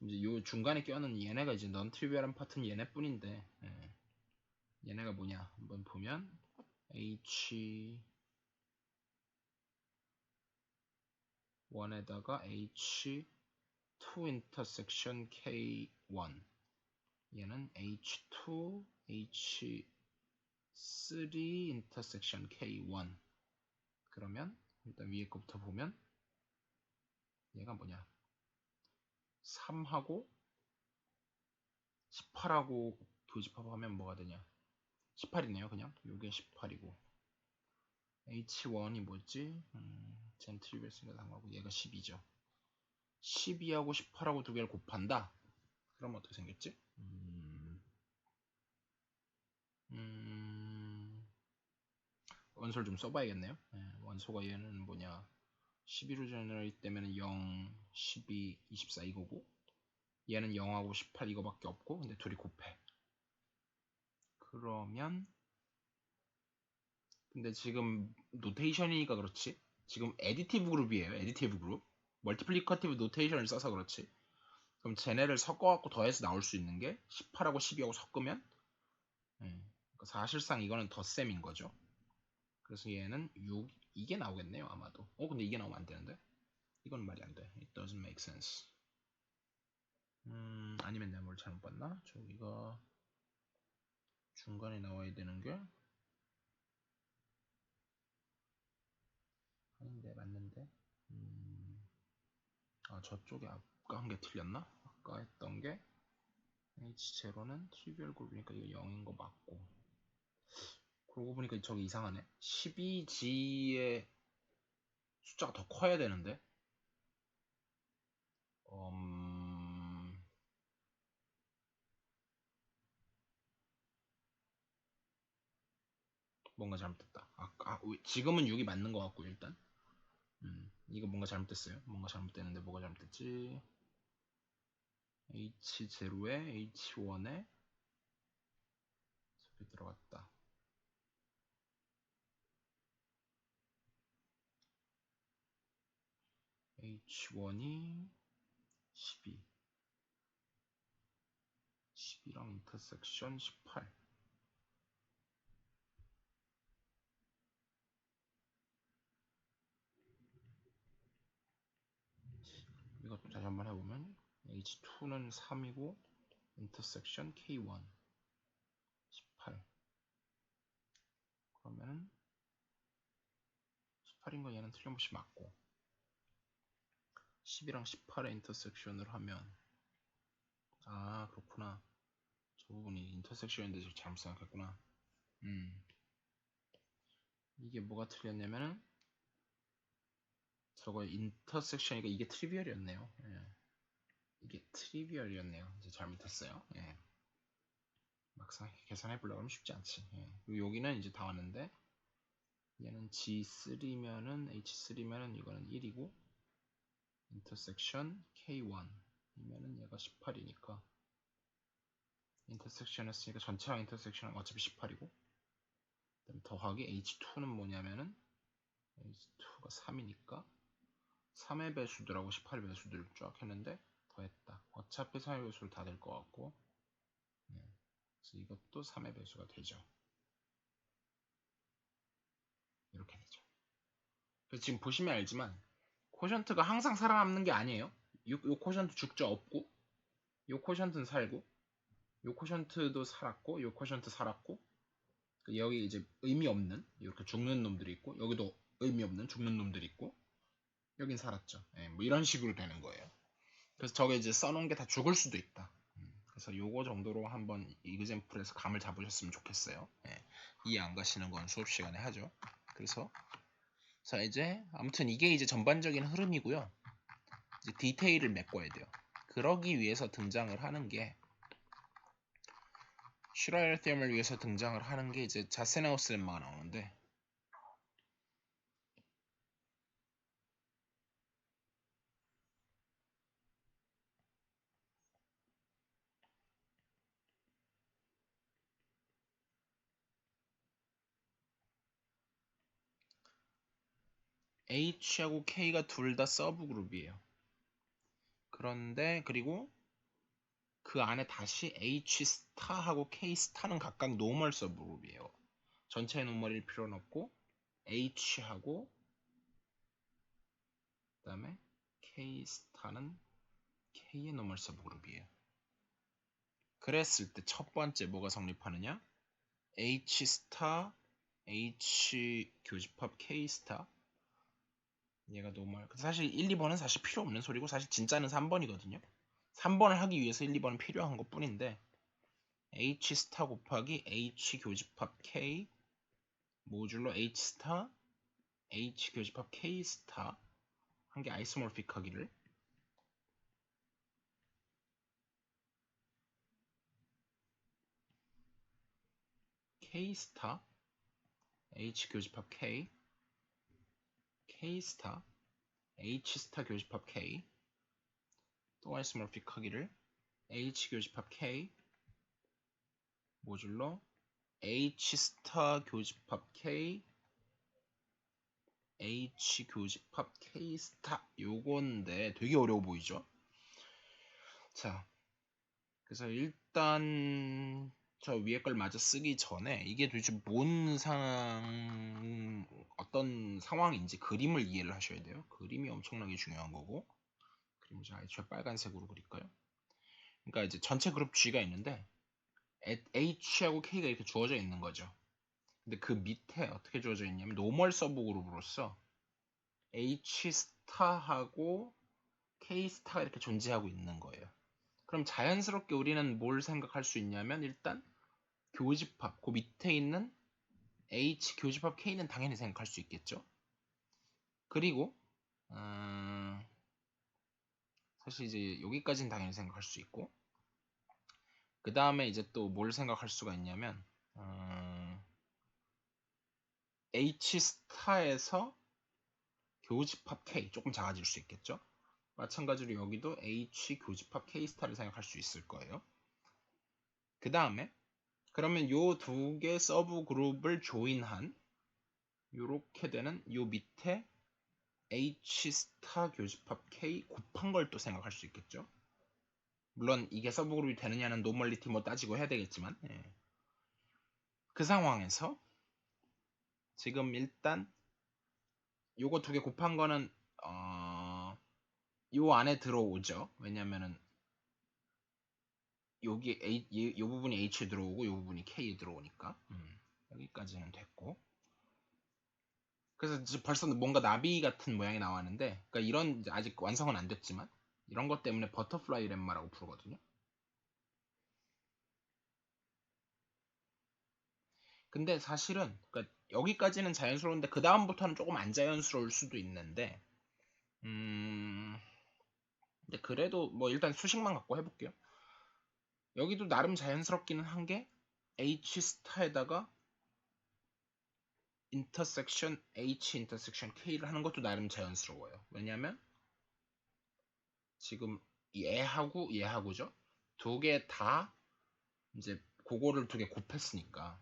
이제 요 중간에 껴는 얘네가 이제 넌 트리비얼한 파트는 얘네뿐인데 얘네가 뭐냐 한번 보면 H1에다가 H2 인터섹션 K1 얘는 H2 H3 인터섹션 K1 그러면 일단 위에 거부터 보면 얘가 뭐냐 3하고 18하고 교집합하면 뭐가 되냐 18이네요 그냥 요게 18이고 H1이 뭐지 젠 트리비얼스가 당하고 얘가 12죠 12하고 18하고 두 개를 곱한다 그럼 어떻게 생겼지? 원소를 좀 써봐야겠네요 원소가 얘는 뭐냐 11로 제너레이트 되면 0, 12, 24 이거고 얘는 0하고 18 이거밖에 없고 근데 둘이 곱해 그러면 근데 지금 노테이션이니까 그렇지 지금 에디티브 그룹이에요 에디티브 그룹 멀티플리커티브 노테이션을 써서 그렇지 그럼 쟤네를 섞어갖고 더해서 나올 수 있는 게 18하고 12하고 섞으면 그러니까 사실상 이거는 덧셈인 거죠 그래서 얘는 6 이게 나오겠네요 아마도 근데 이게 나오면 안 되는데 이건 말이 안 돼 it doesn't make sense 아니면 내가 뭘 잘못 봤나 저기가 중간에 나와야 되는 게 아닌데 맞는데 저쪽에 아까 한 게 틀렸나? 아까 했던 게 H0는 트리비얼 그룹이니까 이거 0인 거 맞고 그러고 보니까 저기 이상하네 12G의 숫자가 더 커야 되는데 뭔가 잘못됐다. 지금은 6이 맞는 것 같고 일단 이거 뭔가 잘못됐어요. 뭔가 잘못됐는데 뭐가 잘못됐지? H0에 H1에 소리 들어갔다. H1이 12 12랑 인터섹션 18 이것도 다시 한번 해보면 H2는 3이고 인터섹션 K1 18 그러면은 18인 거 얘는 틀림없이 맞고 10이랑 18의 인터섹션을 하면 그렇구나. 저 부분이 인터섹션인데 제가 잘못 생각했구나. 이게 뭐가 틀렸냐면은 저거 인터섹션이니까 이게 트리비얼이었네요. 예. 이게 트리비얼이었네요. 이제 잘못했어요. 예. 막상 계산해 보려고 하면 쉽지 않지. 예. 그리고 여기는 이제 다 왔는데 얘는 G3면은 H3면은 이거는 1이고 인터섹션 K1이면은 얘가 18이니까 인터섹션 했으니까 전체랑 인터섹션은 어차피 18이고 그다음에 더하기 H2는 뭐냐면은 H2가 3이니까 3의 배수들하고 18의 배수들을 쫙 했는데 더했다. 어차피 3의 배수를 다 될 것 같고 그래서 이것도 3의 배수가 되죠. 이렇게 되죠. 그래서 지금 보시면 알지만 코션트가 항상 살아남는 게 아니에요. 요 코션트 죽죠. 없고 요 코션트는 살고 요 코션트도 살았고 요 코션트 살았고 여기 이제 의미 없는 이렇게 죽는 놈들이 있고 여기도 의미 없는 죽는 놈들이 있고 여긴 살았죠. 뭐 이런 식으로 되는 거예요. 그래서 저게 이제 써놓은 게 다 죽을 수도 있다. 그래서 요거 정도로 한번 이그젠플에서 감을 잡으셨으면 좋겠어요. 이해 안 가시는 건 수업 시간에 하죠. 그래서 자 이제 아무튼 이게 이제 전반적인 흐름이고요. 이제 디테일을 메꿔야 돼요. 그러기 위해서 등장을 하는 게 슈라이어 셈을 위해서 등장을 하는 게 이제 자세나우스 렘마가 나오는데 H하고 K가 둘 다 서브 그룹이에요. 그런데 그리고 그 안에 다시 H 스타하고 K 스타는 각각 노멀 서브 그룹이에요. 전체 노멀일 필요는 없고 H하고 그 다음에 K 스타는 K의 노멀 서브 그룹이에요. 그랬을 때 첫 번째 뭐가 성립하느냐? H 스타 H 교집합 K 스타 얘가 노멀. 사실 1, 2번은 사실 필요 없는 소리고 사실 진짜는 3번이거든요. 3번을 하기 위해서 1, 2번은 필요한 것 뿐인데 H 스타 곱하기 H 교집합 K 모듈로 H 스타 H 교집합 K 스타 한 게 아이소몰픽 하기를 K 스타 H 교집합 K K 스타 H 스타 교집합 K 또 아이소몰픽 하기를 H 교집합 K 모듈로 H 스타 교집합 K H 교집합 K 스타 요건데 되게 어려워 보이죠? 자, 그래서 일단 저 위에 걸 마저 쓰기 전에 이게 도대체 뭔 상황, 어떤 상황인지 그림을 이해를 하셔야 돼요. 그림이 엄청나게 중요한 거고 그림을 자 애초에 빨간색으로 그릴까요? 그러니까 이제 전체 그룹 G가 있는데 H하고 K가 이렇게 주어져 있는 거죠. 근데 그 밑에 어떻게 주어져 있냐면 노멀 서브 그룹으로서 H 스타하고 K 스타가 이렇게 존재하고 있는 거예요. 그럼 자연스럽게 우리는 뭘 생각할 수 있냐면 일단 교집합, 그 밑에 있는 H 교집합 K는 당연히 생각할 수 있겠죠. 그리고 사실 이제 여기까지는 당연히 생각할 수 있고 그 다음에 이제 또 뭘 생각할 수가 있냐면 H 스타에서 교집합 K 조금 작아질 수 있겠죠. 마찬가지로 여기도 H 교집합 K 스타를 생각할 수 있을 거예요. 그 다음에 그러면 요 두 개 서브 그룹을 조인한 요렇게 되는 요 밑에 H 스타 교집합 K 곱한 걸 또 생각할 수 있겠죠. 물론 이게 서브 그룹이 되느냐는 노멀리티 뭐 따지고 해야 되겠지만 그 상황에서 지금 일단 요거 두 개 곱한 거는 요 안에 들어오죠. 왜냐면은 여기 요 부분이 H에 들어오고 요 부분이 K에 들어오니까 여기까지는 됐고 그래서 이제 벌써 뭔가 나비 같은 모양이 나왔는데 그러니까 이런 아직 완성은 안 됐지만 이런 것 때문에 버터플라이 렘마라고 부르거든요. 근데 사실은 그러니까 여기까지는 자연스러운데 그 다음부터는 조금 안 자연스러울 수도 있는데 근데 그래도 뭐 일단 수식만 갖고 해볼게요. 여기도 나름 자연스럽기는 한 게 H 스타에다가 인터섹션 H 인터섹션 K를 하는 것도 나름 자연스러워요. 왜냐면 지금 얘하고죠. 두 개 다 이제 그거를 두 개 곱했으니까.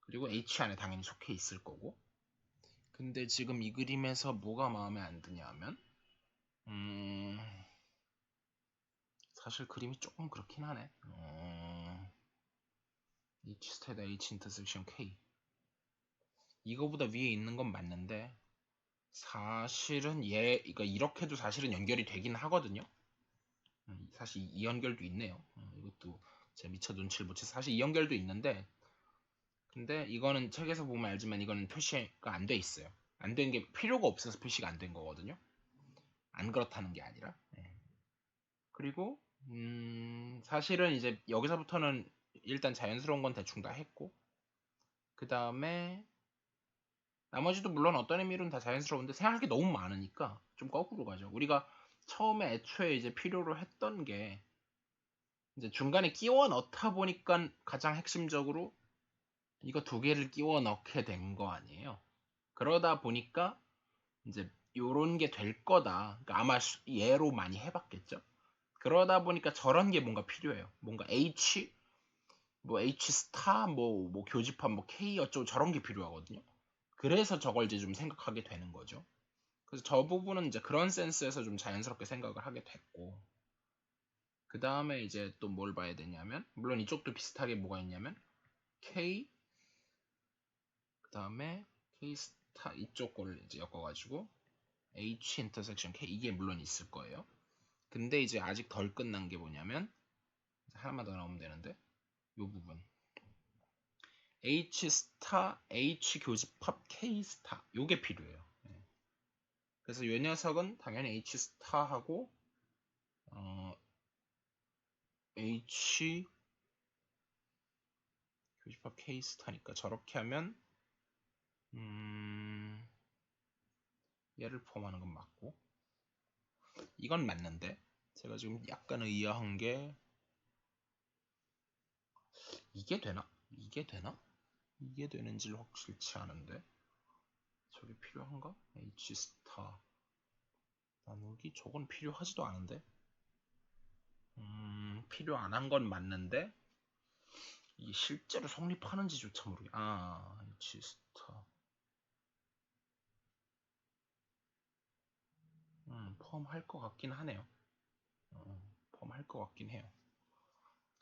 그리고 H 안에 당연히 속해 있을 거고. 근데 지금 이 그림에서 뭐가 마음에 안 드냐면 사실 그림이 조금 그렇긴 하네. H 스타에다 H 인터섹션 K 이거보다 위에 있는 건 맞는데 사실은 그러니까 이렇게도 사실은 연결이 되긴 하거든요. 사실 이 연결도 있네요. 이것도 제가 미처 눈치를 못 채서 사실 이 연결도 있는데 근데 이거는 책에서 보면 알지만 이거는 표시가 안 돼 있어요. 안 된 게 필요가 없어서 표시가 안 된 거거든요. 안 그렇다는 게 아니라. 그리고 사실은 이제 여기서부터는 일단 자연스러운 건 대충 다 했고 그 다음에 나머지도 물론 어떤 의미로는 다 자연스러운데 생각할 게 너무 많으니까 좀 거꾸로 가죠. 우리가 처음에 애초에 이제 필요로 했던 게 이제 중간에 끼워 넣다 보니까 가장 핵심적으로 이거 두 개를 끼워 넣게 된 거 아니에요. 그러다 보니까 이제 요런 게 될 거다. 그러니까 아마 얘로 많이 해봤겠죠. 그러다 보니까 저런 게 뭔가 필요해요. 뭔가 H, 뭐 H 스타, 뭐 교집합, 뭐 K 어쩌고 저런 게 필요하거든요. 그래서 저걸 이제 좀 생각하게 되는 거죠. 그래서 저 부분은 이제 그런 센스에서 좀 자연스럽게 생각을 하게 됐고, 그 다음에 이제 또 뭘 봐야 되냐면, 물론 이쪽도 비슷하게 뭐가 있냐면, K, 그 다음에 K 스타 이쪽 거를 이제 엮어가지고, H 인터섹션 K, 이게 물론 있을 거예요. 근데 이제 아직 덜 끝난 게 뭐냐면, 하나만 더 나오면 되는데, 이 부분. H 스타, H 교집합 K 스타, 요게 필요해요. 그래서 이 녀석은 당연히 H 스타하고, H 교집합 K 스타니까 저렇게 하면 얘를 포함하는 건 맞고 이건 맞는데 제가 지금 약간 의아한 게 이게 되나? 이게 되나? 이게 되는지를 확실치 않은데 저게 필요한가? H 스타 나누기 저건 필요하지도 않은데 필요 안 한 건 맞는데 이게 실제로 성립하는지조차 모르겠. H 스타 포함할 것 같긴 하네요. 포함할 것 같긴 해요.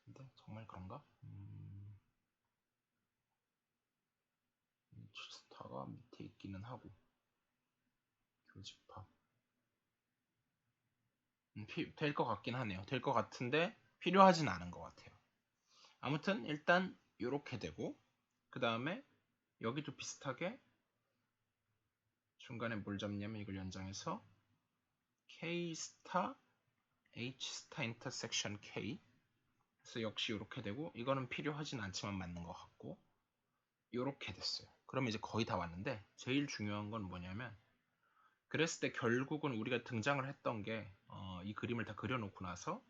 근데 정말 그런가? H스타가 밑에 있기는 하고 교집합 될 것 같긴 하네요. 될 것 같은데 필요하진 않은 것 같아요. 아무튼 일단 이렇게 되고 그 다음에 여기도 비슷하게 중간에 뭘 잡냐면 이걸 연장해서 K 스타 H 스타 인터섹션 K 그래서 역시 이렇게 되고 이거는 필요하진 않지만 맞는 것 같고 이렇게 됐어요. 그러면 이제 거의 다 왔는데 제일 중요한 건 뭐냐면 그랬을 때 결국은 우리가 등장을 했던 게 이 그림을 다 그려놓고 나서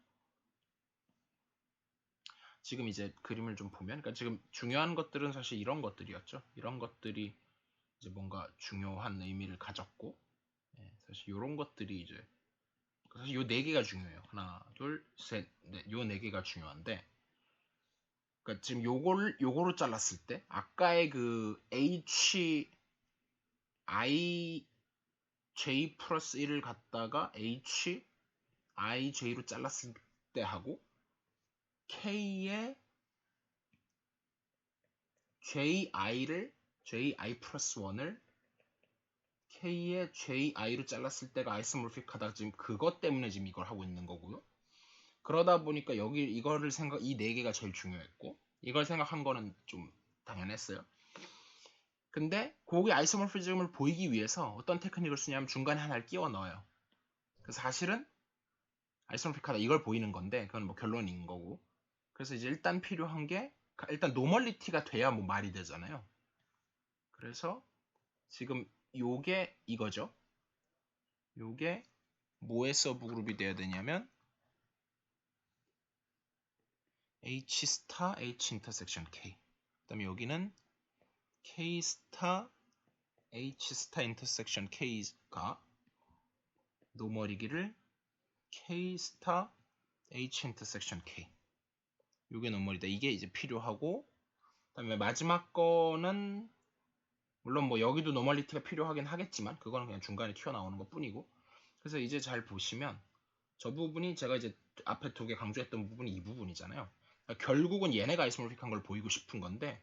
지금 이제 그림을 좀 보면, 그러니까 지금 중요한 것들은 사실 이런 것들이었죠. 이런 것들이 이제 뭔가 중요한 의미를 가졌고, 예, 사실 이런 것들이 이제 사실 요 네 개가 중요해요. 하나, 둘, 셋, 넷. 요 네 개가 중요한데, 그러니까 지금 요거로 잘랐을 때 아까의 그 I J 플러스 1을 갖다가 H I J로 잘랐을 때 하고 K의 JI 플러스 1을 K의 JI로 잘랐을 때가 아이소모픽하다. 지금 그것 때문에 지금 이걸 하고 있는 거고요. 그러다 보니까 여기 이거를 이 네 개가 제일 중요했고, 이걸 생각한 거는 좀 당연했어요. 근데 거기 아이소모피즘을 보이기 위해서 어떤 테크닉을 쓰냐면 중간에 하나를 끼워 넣어요. 그래서 사실은 아이소모픽하다 이걸 보이는 건데 그건 뭐 결론인 거고. 그래서 이제 일단 필요한 게 일단 노멀리티가 돼야 뭐 말이 되잖아요. 그래서 지금 요게 이거죠. 요게 뭐의 서브그룹이 돼야 되냐면 H 스타 H 인터섹션 K. 그다음에 여기는 K 스타 H 스타 인터섹션 K가 노멀이기를 K 스타 H 인터섹션 K. 요게 노멀이다. 이게 이제 필요하고, 그다음에 마지막 거는 물론 뭐 여기도 노멀리티가 필요하긴 하겠지만 그거는 그냥 중간에 튀어나오는 것 뿐이고. 그래서 이제 잘 보시면 저 부분이 제가 이제 앞에 두 개 강조했던 부분이 이 부분이잖아요. 그러니까 결국은 얘네가 아이소모픽한 걸 보이고 싶은 건데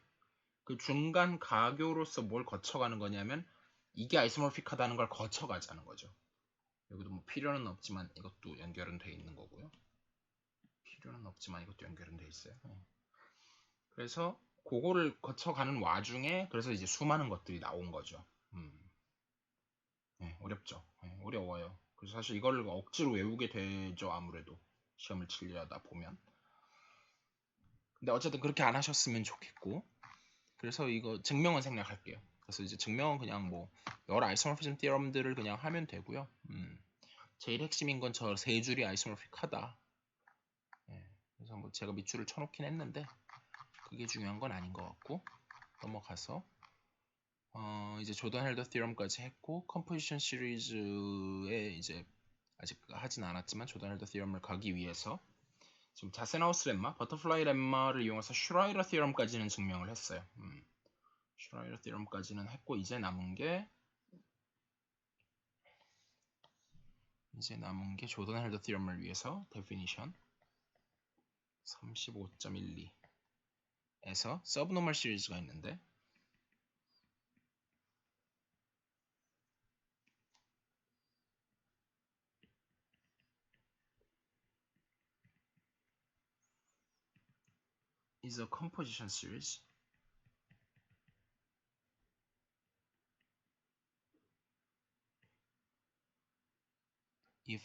그 중간 가교로서 뭘 거쳐가는 거냐면 이게 아이소모픽하다는 걸 거쳐가자는 거죠. 여기도 뭐 필요는 없지만 이것도 연결은 돼 있는 거고요. 필요는 없지만 이것도 연결은 돼 있어요. 그래서 그거를 거쳐가는 와중에 그래서 이제 수많은 것들이 나온 거죠. 네, 어렵죠. 네, 어려워요. 그래서 사실 이걸 억지로 외우게 되죠. 아무래도 시험을 치려다 보면. 근데 어쨌든 그렇게 안 하셨으면 좋겠고, 그래서 이거 증명은 생략할게요. 그래서 이제 증명은 그냥 뭐 여러 아이소모피즘 티어럼들을 그냥 하면 되고요. 제일 핵심인 건 저 세 줄이 아이소모픽하다. 예, 그래서 뭐 제가 밑줄을 쳐놓긴 했는데 그게 중요한 건 아닌 것 같고 넘어가서 이제 조던 헬더 티어럼까지 했고 컴포지션 시리즈에 이제 아직 하진 않았지만 조던 헬더 티어럼을 가기 위해서 지금 자세나우스 렘마, 버터플라이 렘마를 이용해서 슈라이러 티어럼까지는 증명을 했어요. 슈라이러 티어럼까지는 했고 이제 남은 게 조던 헬더 티어럼을 위해서 데피니션 35.12에서 서브노멀 시리즈가 있는데 is a composition series if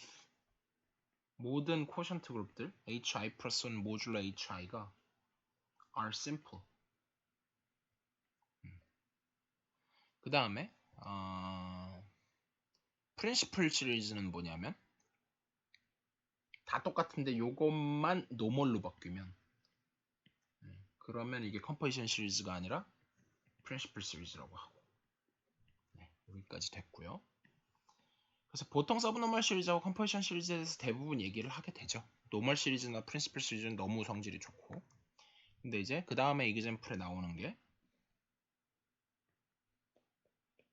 모든 쿼션트 그룹들 hi 플러스 1 모듈러 hi가 are simple. 그 다음에 프린시플 시리즈는 뭐냐면 다 똑같은데 요것만 노멀로 바뀌면 그러면 이게 컴포지션 시리즈가 아니라 프린시플 시리즈라고 하고. 네, 여기까지 됐고요. 그래서 보통 서브노멀 시리즈하고 컴포지션 시리즈에 대해서 대부분 얘기를 하게 되죠. 노멀 시리즈나 프린시플 시리즈는 너무 성질이 좋고. 근데 이제 그 다음에 이그젬플에 나오는 게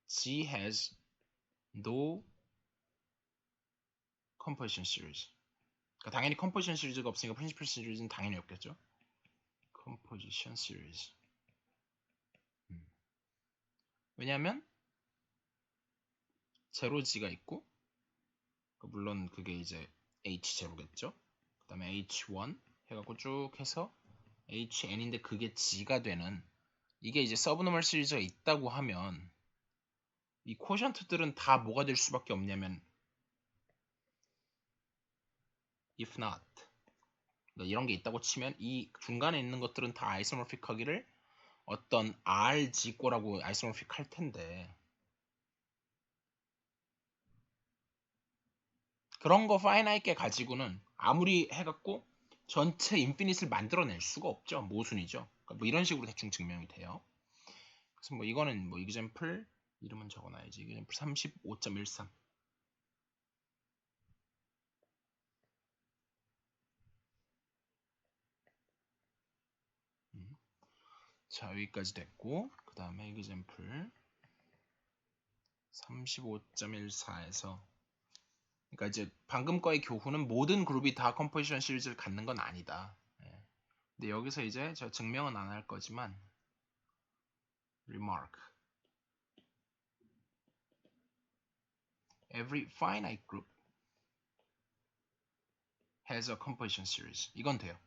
G has no composition series. 그러니까 당연히 컴포지션 시리즈가 없으니까 프린시플 시리즈는 당연히 없겠죠. 컴포지션 시리즈. 왜냐하면 제로지가 있고 물론 그게 이제 H0겠죠. 그 다음에 H1 해갖고 쭉 해서 HN인데 그게 G가 되는 이게 이제 서브노멀 시리즈가 있다고 하면 이 쿼션트들은 다 뭐가 될 수밖에 없냐면 if not 그러니까 이런 게 있다고 치면 이 중간에 있는 것들은 다 아이소모픽하기를 어떤 RG꼬라고 아이소모픽 할 텐데 그런 거 파이나이트게 가지고는 아무리 해갖고 전체 인피니트를 만들어낼 수가 없죠. 모순이죠. 그러니까 뭐 이런 식으로 대충 증명이 돼요. 그래서 뭐 이거는 뭐 example 이름은 적어놔야지. example 35.13. 자, 여기까지 됐고, 그 다음에 example 35.14에서 그러니까 이제 방금 거의 교훈은 모든 그룹이 다 컴포지션 시리즈를 갖는 건 아니다. 예. 근데 여기서 이제 제가 증명은 안 할 거지만 remark every finite group has a composition series. 이건 돼요.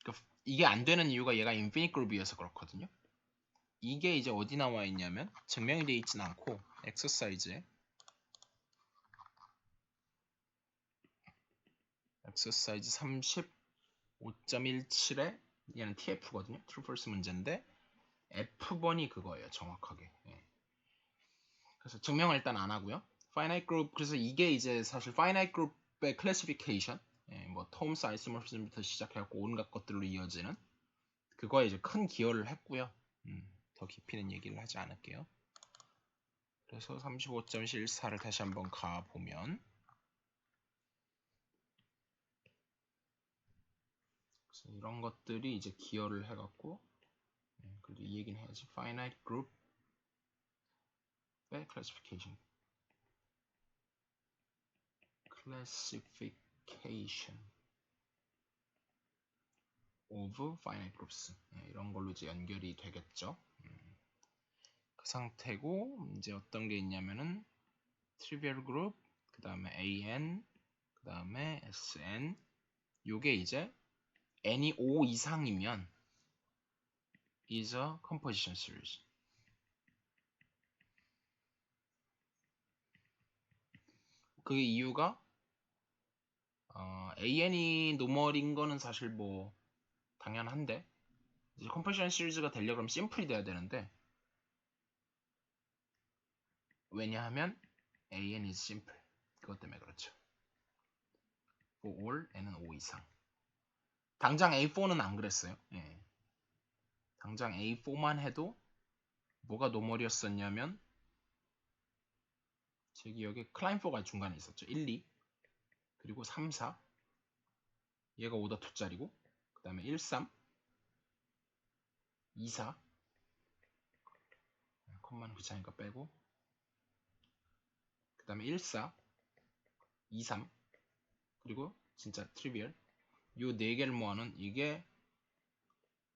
그러니까 이게 안 되는 이유가 얘가 infinite group이어서 그렇거든요. 이게 이제 어디 나와 있냐면 증명이 되어 있진 않고 엑서사이즈 35.17에 얘는 TF거든요. True False 문제인데 F번이 그거예요. 정확하게. 예. 그래서 증명을 일단 안 하고요. Finite Group 그래서 이게 이제 사실 Finite Group의 Classification 뭐 톰스 아이소모피즘부터 시작해갖고 온갖 것들로 이어지는 그거에 이제 큰 기여를 했고요. 더 깊이는 얘기를 하지 않을게요. 그래서 35.14를 다시 한번 가보면 그래서 이런 것들이 이제 기여를 해갖고 그래도 이 얘기는 해야지. Finite Group의 Classification of Finite Groups 이런 걸로 이제 연결이 되겠죠. 그 상태고 이제 어떤 게 있냐면은 Trivial Group 그 다음에 AN 그 다음에 SN 요게 이제 n이 5 이상이면 is a composition series. 그 이유가 AN이 노멀인 거는 사실 뭐 당연한데 이제 composition series가 되려면 그럼 심플이 돼야 되는데 왜냐하면 AN is simple. 그것 때문에 그렇죠. For all n은 5 이상. 당장 A4는 안 그랬어요. 예. 당장 A4만 해도 뭐가 노멀이었었냐면 제 기억에 클라인4가 중간에 있었죠. 1, 2 그리고 3, 4 얘가 오더 2짜리고 그 다음에 1, 3 2, 4 컴마는 귀찮으니까 빼고 그 다음에 1, 4 2, 3 그리고 진짜 트리비얼 요 4개를 모아놓은 이게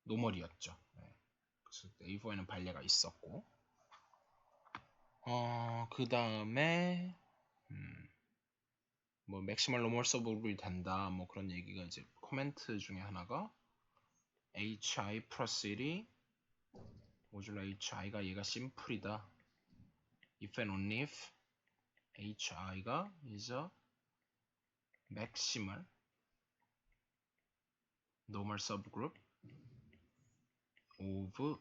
노멀이었죠. 그래서 A4에는 발레가 있었고 그 다음에 뭐 맥시멀 노멀 서브그룹이 된다 뭐 그런 얘기가 이제 코멘트 중에 하나가 hi 플러스 1이 모듈러 hi가 얘가 심플이다. if and only if hi가 is a maximal normal subgroup of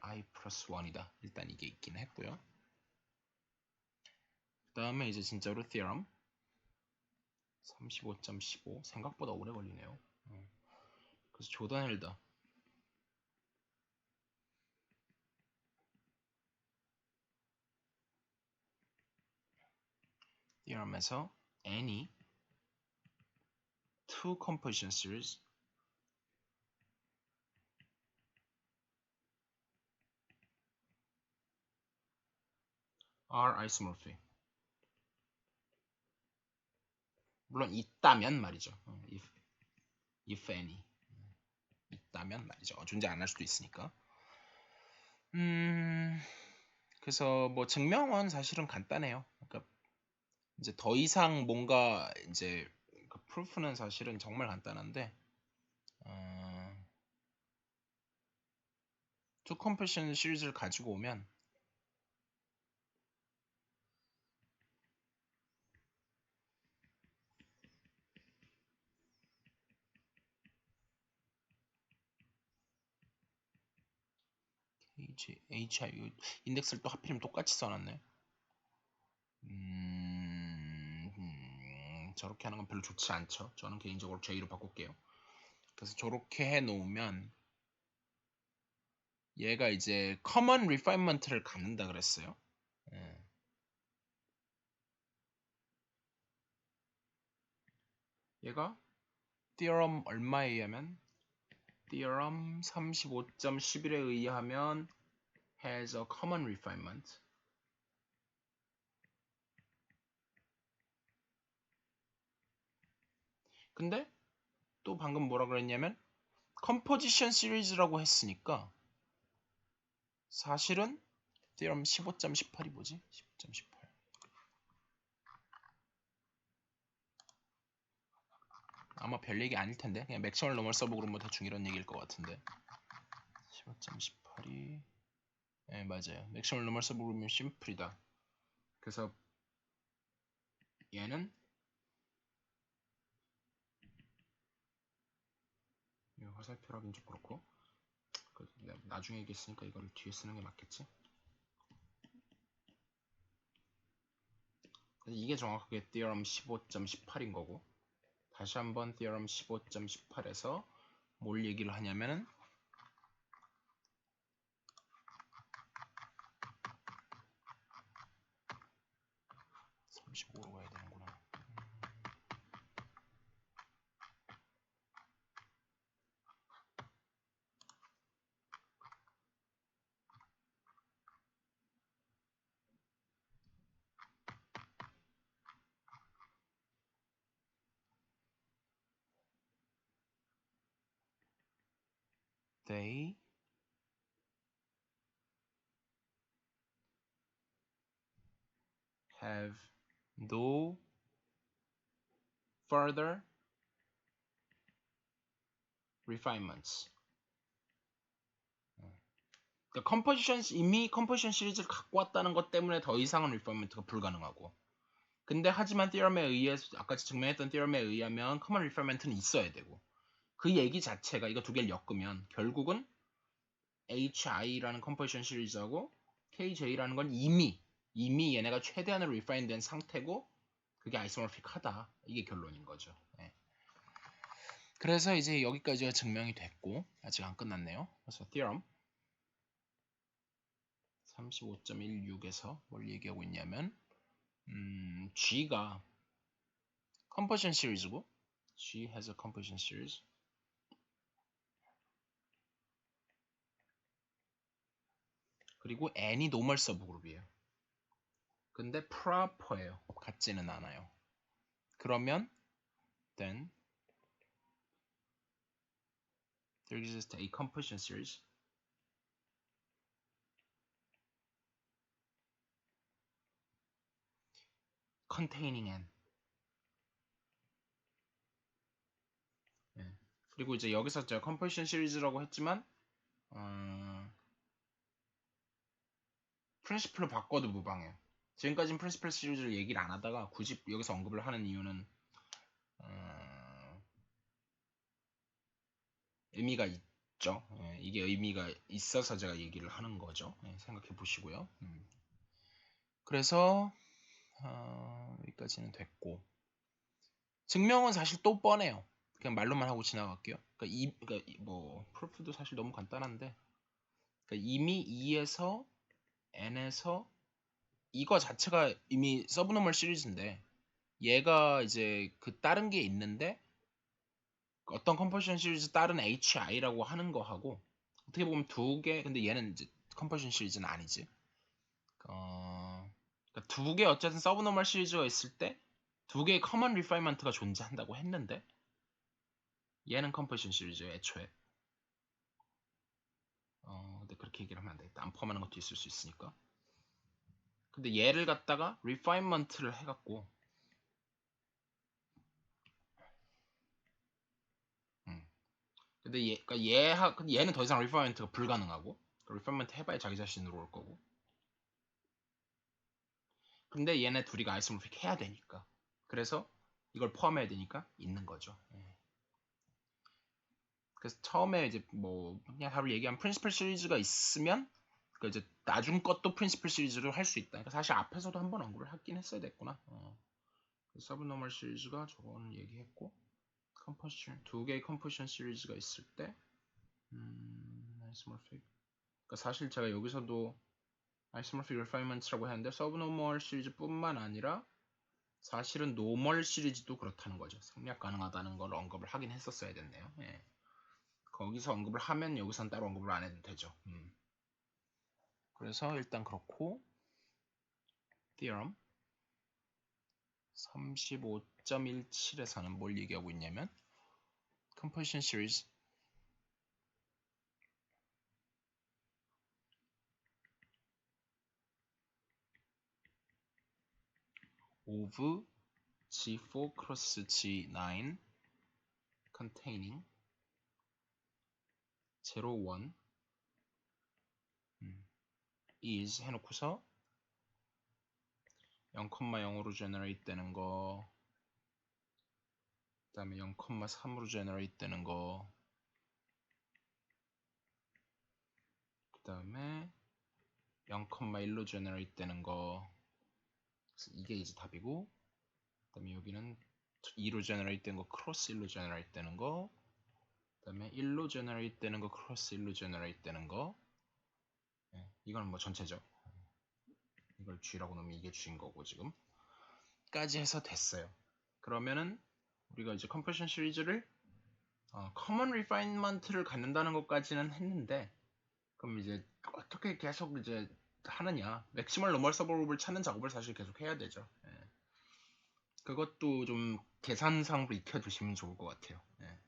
hi 플러스 1이다. 일단 이게 있긴 했고요. 그 다음에 이제 진짜로 theorem 35.15 생각보다 오래 걸리네요. 그래서 조던 헬더 theorem에서 any two composition series are isomorphic. 물론 있다면 말이죠. if any 있다면 말이죠. 존재 안 할 수도 있으니까. 그래서 뭐 증명은 사실은 간단해요. 그러니까 이제 더 이상 뭔가 이제 그 프루프는 사실은 정말 간단한데 투 컴패션 시리즈를 가지고 오면 HI 인덱스를 또 하필이면 똑같이 써놨네. 저렇게 하는 건 별로 좋지 않죠. 저는 개인적으로 J로 바꿀게요. 그래서 저렇게 해 놓으면 얘가 이제 common refinement를 갖는다 그랬어요. 얘가 theorem 얼마에 의하면 theorem 35.11에 의하면 has a common refinement. 근데 또 방금 뭐라 그랬냐면 컴포지션 시리즈라고 했으니까 사실은 theorem 15.18이 뭐지? 15.18 아마 별 얘기 아닐 텐데 그냥 맥시멀 노멀 서브 그룹 뭐 대충 이런 얘기일 것 같은데 15.18이 네 맞아요. 맥시멀 노멀 서브 그룹이면 심플이다. 그래서 얘는 화살표라긴 좀 그렇고 나중에 얘기했으니까 이거를 뒤에 쓰는 게 맞겠지? 이게 정확하게 theorem 15.18인 거고 다시 한번 theorem 15.18에서 뭘 얘기를 하냐면은 35로 가야 되는구나. They have no further refinements. 그러니까 이미 컴포지션 시리즈를 갖고 왔다는 것 때문에 더 이상은 리파이먼트가 불가능하고 근데 하지만 theorem에 의해서 아까 증명했던 theorem에 의하면 common refinement는 있어야 되고 그 얘기 자체가 이거 두 개를 엮으면 결국은 HI라는 컴포지션 시리즈하고 KJ라는 건 이미 얘네가 최대한으로 refine 된 상태고 그게 아이소모픽하다 이게 결론인 거죠. 네. 그래서 이제 여기까지가 증명이 됐고 아직 안 끝났네요. 그래서 theorem 35.16에서 뭘 얘기하고 있냐면 G가 컴포지션 시리즈고 G has a composition series 그리고 N이 노멀 서브그룹이에요. 근데 proper예요. 같지는 않아요. 그러면 then there exists a composition series containing N. 네. 그리고 이제 여기서 제가 composition 시리즈라고 했지만 프린시플로 바꿔도 무방해요. 지금까지는 프린시플 시리즈를 얘기를 안 하다가 굳이 여기서 언급을 하는 이유는 의미가 있죠. 예, 이게 의미가 있어서 제가 얘기를 하는 거죠. 예, 생각해 보시고요. 그래서 여기까지는 됐고 증명은 사실 또 뻔해요. 그냥 말로만 하고 지나갈게요. 그러니까 뭐 프로프도 사실 너무 간단한데 그러니까 이미 2에서 n에서 이거 자체가 이미 서브노멀 시리즈인데 얘가 이제 그 다른 게 있는데 어떤 컴포지션 시리즈 다른 HI라고 하는 거하고 어떻게 보면 두 개 근데 얘는 이제 컴포지션 시리즈는 아니지. 그러니까 두 개 어쨌든 서브노멀 시리즈가 있을 때 두 개의 커먼 리파이먼트가 존재한다고 했는데 얘는 컴포지션 시리즈예요 애초에. 근데 그렇게 얘기를 하면 안 되겠다. 안 포함하는 것도 있을 수 있으니까. 근데 얘를 갖다가 리파이먼트를 해갖고 근데 그러니까 얘는 더 이상 리파이먼트가 불가능하고 리파이먼트 해봐야 자기 자신으로 올 거고 근데 얘네 둘이가 아이소모픽 해야 되니까 그래서 이걸 포함해야 되니까 있는 거죠. 그래서 처음에 이제 뭐 그냥 답을 얘기한 프린시플 시리즈가 있으면 그 이제 나중 것도 프린시플 시리즈로 할 수 있다. 그러니까 사실 앞에서도 한번 언급을 하긴 했어야 됐구나. 서브노멀 시리즈가 저거는 얘기했고, 컴포지션 두 개의 컴포지션 시리즈가 있을 때 아이소모픽. 그러니까 사실 제가 여기서도 아이소모픽 리파이먼트라고 했는데 서브노멀 시리즈뿐만 아니라 사실은 노멀 시리즈도 그렇다는 거죠. 생략 가능하다는 걸 언급을 하긴 했었어야 됐네요. 예. 거기서 언급을 하면 여기선 따로 언급을 안 해도 되죠. 그래서 일단 그렇고 theorem 35.17에서는 뭘 얘기하고 있냐면 composition series of G4 cross G9 containing 0, 1 is 해놓고서 0,0으로 generate 되는 거, 그 다음에 0,3으로 generate 되는 거, 그 다음에 0,1로 generate 되는 거. 그래서 이게 이제 답이고, 그 다음에 여기는 2로 generate 된 거, 크로스 1로 generate 되는 거, 그 다음에 1로 generate 되는 거, 크로스 1로 generate 되는 거. 네, 이건 뭐 전체죠. 이걸 G라고 놓으면 이게 G인 거고 지금 까지 해서 됐어요. 그러면은 우리가 이제 컴포지션 시리즈를 커먼 리파인먼트를 갖는다는 것까지는 했는데, 그럼 이제 어떻게 계속 이제 하느냐, 맥시멀 노멀 서브그룹을 찾는 작업을 사실 계속 해야 되죠. 예. 그것도 좀 계산상으로 익혀두시면 좋을 것 같아요. 예.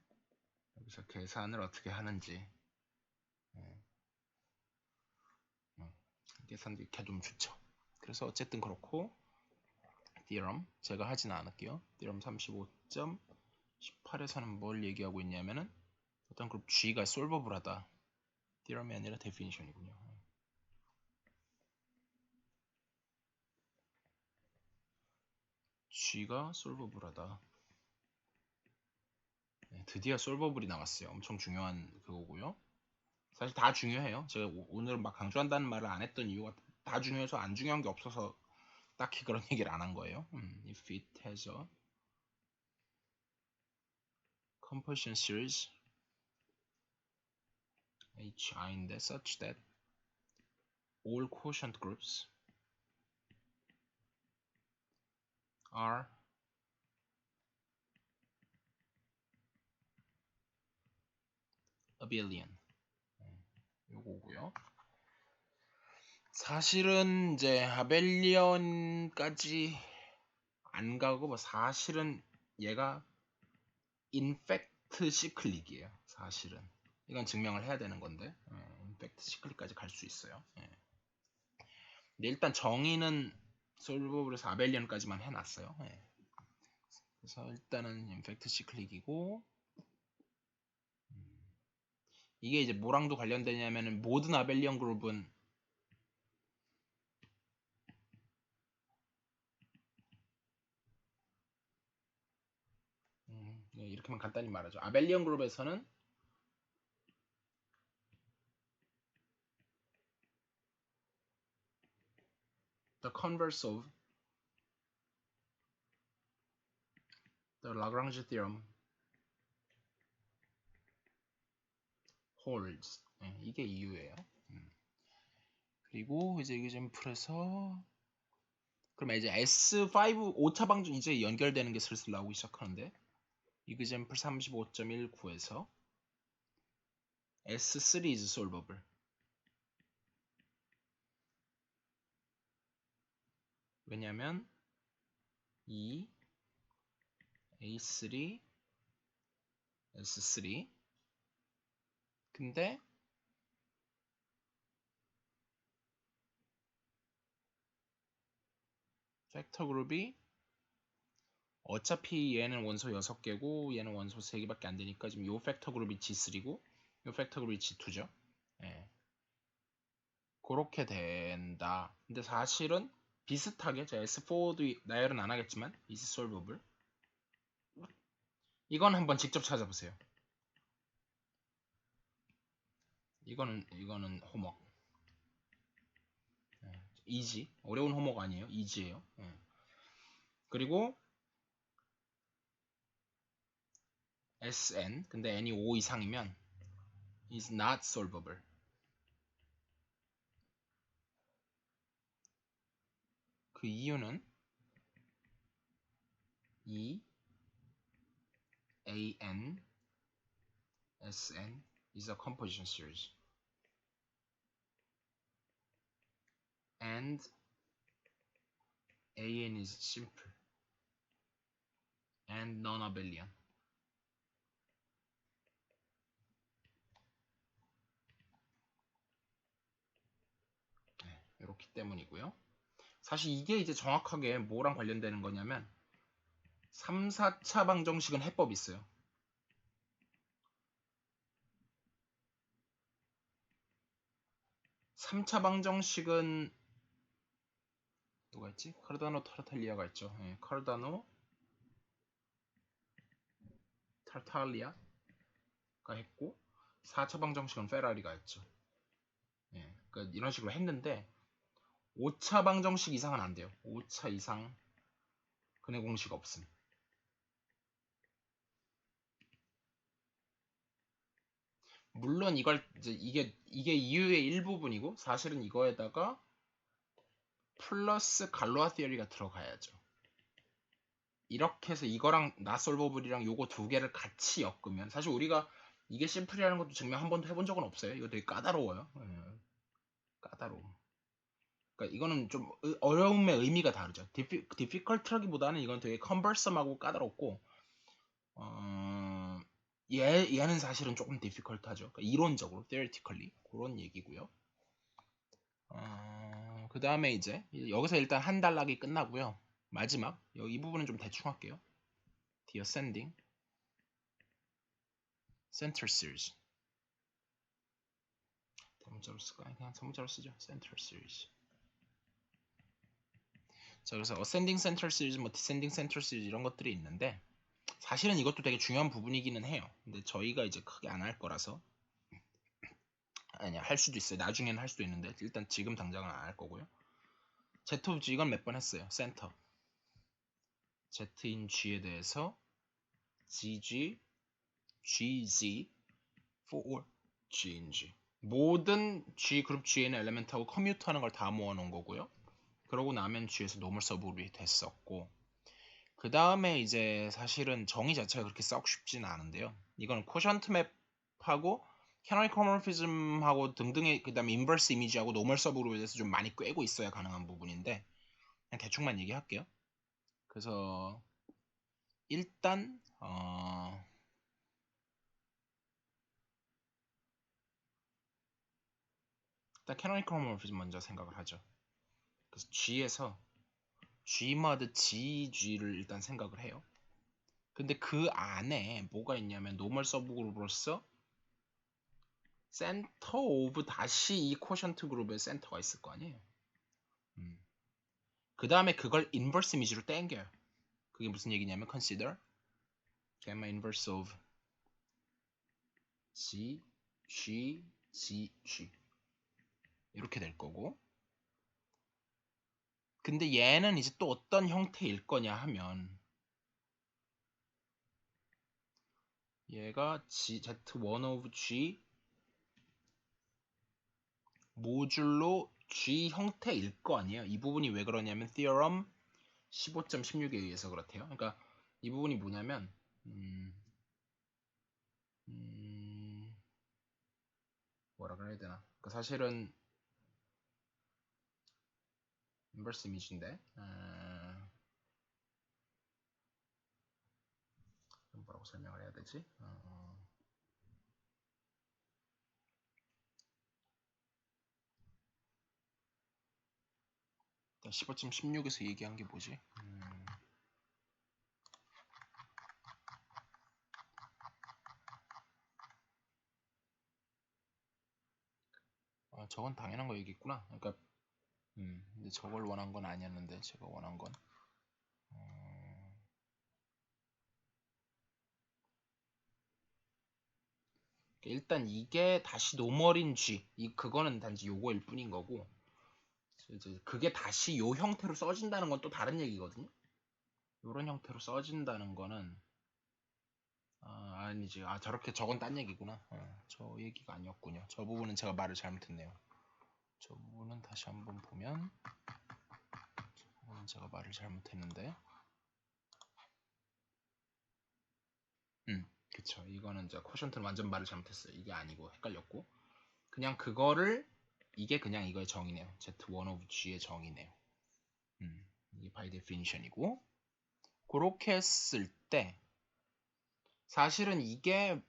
여기서 계산을 어떻게 하는지, 예. 계산도 익혀두면 좋죠. 그래서 어쨌든 그렇고 theorem 제가 하진 않을게요. theorem 35.18에서는 뭘 얘기하고 있냐면은 어떤 그룹 G가 솔버블하다. theorem이 아니라 definition이군요. G가 솔버블하다. 네, 드디어 솔버블이 나왔어요. 엄청 중요한 그거고요. 사실 다 중요해요. 제가 오늘 막 강조한다는 말을 안 했던 이유가 다 중요해서 안 중요한 게 없어서 딱히 그런 얘기를 안 한 거예요. If it has a composition series HI인데 such that all quotient groups are abelian. 요거고요. 사실은 이제 아벨리언까지 안 가고 뭐 사실은 얘가 인팩트 시클릭이에요. 사실은 이건 증명을 해야 되는 건데 인팩트 시클릭까지 갈 수 있어요. 근데 일단 정의는 솔버블에서 아벨리언까지만 해놨어요. 그래서 일단은 인팩트 시클릭이고, 이게 이제 뭐랑도 관련되냐면은 모든 아벨리언 그룹은 이렇게만 간단히 말하죠. 아벨리언 그룹에서는 the converse of the Lagrange theorem holds. 이게 이유예요. 그리고 이제 이그젠플에서 그러면 이제 S5 5차 방정 이제 연결되는 게 슬슬 나오기 시작하는데, 이그젠플 35.19에서 S3 is solvable. 왜냐면 이 A3 S3 근데 팩터 그룹이 어차피 얘는 원소 6개고 얘는 원소 3개밖에 안 되니까 지금 요 팩터 그룹이 G3고 요 팩터 그룹이 G2죠. 그렇게 된다. 근데 사실은 비슷하게 제가 S4도 나열은 안 하겠지만 is solvable. 이건 한번 직접 찾아보세요. 이거는 호목. 이지. 어려운 호목 아니에요. 이지예요. 그리고 Sn 근데 n이 5 이상이면 is not solvable. 그 이유는 이 an Sn is a composition series and an is simple and non-abelian. 네, 이렇기 때문이고요. 사실 이게 이제 정확하게 뭐랑 관련되는 거냐면 3, 4차 방정식은 해법이 있어요. 3차 방정식은 누가 있지? 카르다노 타르탈리아가 있죠. 네, 카르다노 타르탈리아가 했고 4차 방정식은 페라리가 했죠. 네, 그러니까 이런 식으로 했는데 5차 방정식 이상은 안 돼요. 5차 이상 근해 공식 없음. 물론 이걸 이제 이게 이유의 일부분이고 사실은 이거에다가 플러스 갈로아 티어리가 들어가야죠. 이렇게 해서 이거랑 나솔버블이랑 요거 두 개를 같이 엮으면 사실 우리가 이게 심플이라는 것도 증명 한 번도 해본 적은 없어요. 이거 되게 까다로워요. 까다로움. 그러니까 이거는 좀 어려움의 의미가 다르죠. difficult라기보다는 이건 되게 cumbersome하고 까다롭고 얘는 사실은 조금 difficult하죠. 그러니까 이론적으로 theoretically 그런 얘기고요. 그 다음에 이제 여기서 일단 한 단락이 끝나고요. 마지막 이 부분은 좀 대충 할게요. The ascending center series. 대문자로 쓸까요? 그냥 소문자로 쓰죠. center series. 자, 그래서 ascending center series, 뭐 descending center series 이런 것들이 있는데 사실은 이것도 되게 중요한 부분이기는 해요. 근데 저희가 이제 크게 안 할 거라서 아니야 할 수도 있어요. 나중에는 할 수도 있는데 일단 지금 당장은 안 할 거고요. Z of G 이건 몇 번 했어요. 센터 Z인 G에 대해서 GG, GZ for G인 G 모든 G 그룹 G의 엘리멘트하고 커뮤트하는 걸 다 모아놓은 거고요. 그러고 나면 G에서 노멀 서브그룹이 됐었고 그 다음에 이제 사실은 정의 자체가 그렇게 썩 쉽지는 않은데요. 이건 코션트 맵하고 캐노니컬 모모피즘하고 등등의 그 다음에 인버스 이미지하고 노멀 서브그룹에 대해서 좀 많이 꿰고 있어야 가능한 부분인데 그냥 대충만 얘기할게요. 그래서 일단 일단 캐노니컬 모모피즘 먼저 생각을 하죠. 그래서 G에서 Gmod GG를 일단 생각을 해요. 근데 그 안에 뭐가 있냐면 노멀 서브그룹으로서 센터 오브 다시 이 코션트 그룹의 센터가 있을 거 아니에요. 그 다음에 그걸 인버스 이미지로 땡겨요. 그게 무슨 얘기냐면 consider gamma inverse of G, G, G, G 이렇게 될 거고 근데 얘는 이제 또 어떤 형태일 거냐 하면 얘가 Z1 of G 모듈로 G 형태일 거 아니에요. 이 부분이 왜 그러냐면 theorem 15.16에 의해서 그렇대요. 그러니까 이 부분이 뭐냐면 뭐라 그래야 되나? 그러니까 사실은 인버스 이미지인데 뭐라고 설명을 해야 되지? 15.16에서 얘기한 게 뭐지? 저건 당연한 거 얘기했구나. 그러니까 근데 저걸 원한 건 아니었는데 제가 원한 건 일단 이게 다시 노멀인 G 그거는 단지 요거일 뿐인 거고 이제 그게 다시 요 형태로 써진다는 건 또 다른 얘기거든요. 요런 형태로 써진다는 거는 아니지. 저렇게 저건 딴 얘기구나. 저 얘기가 아니었군요. 저 부분은 제가 말을 잘못했네요. 저 부분은 다시 한번 보면 제가 말을 잘못했는데 그쵸. 이거는 이제 쿼션트는 완전 말을 잘못했어요. 이게 아니고 헷갈렸고 그냥 그거를 이게 그냥 이거의 정의네요. Z1 of G의 정의네요. 이게 by definition이고 그렇게 했을 때 사실은 이게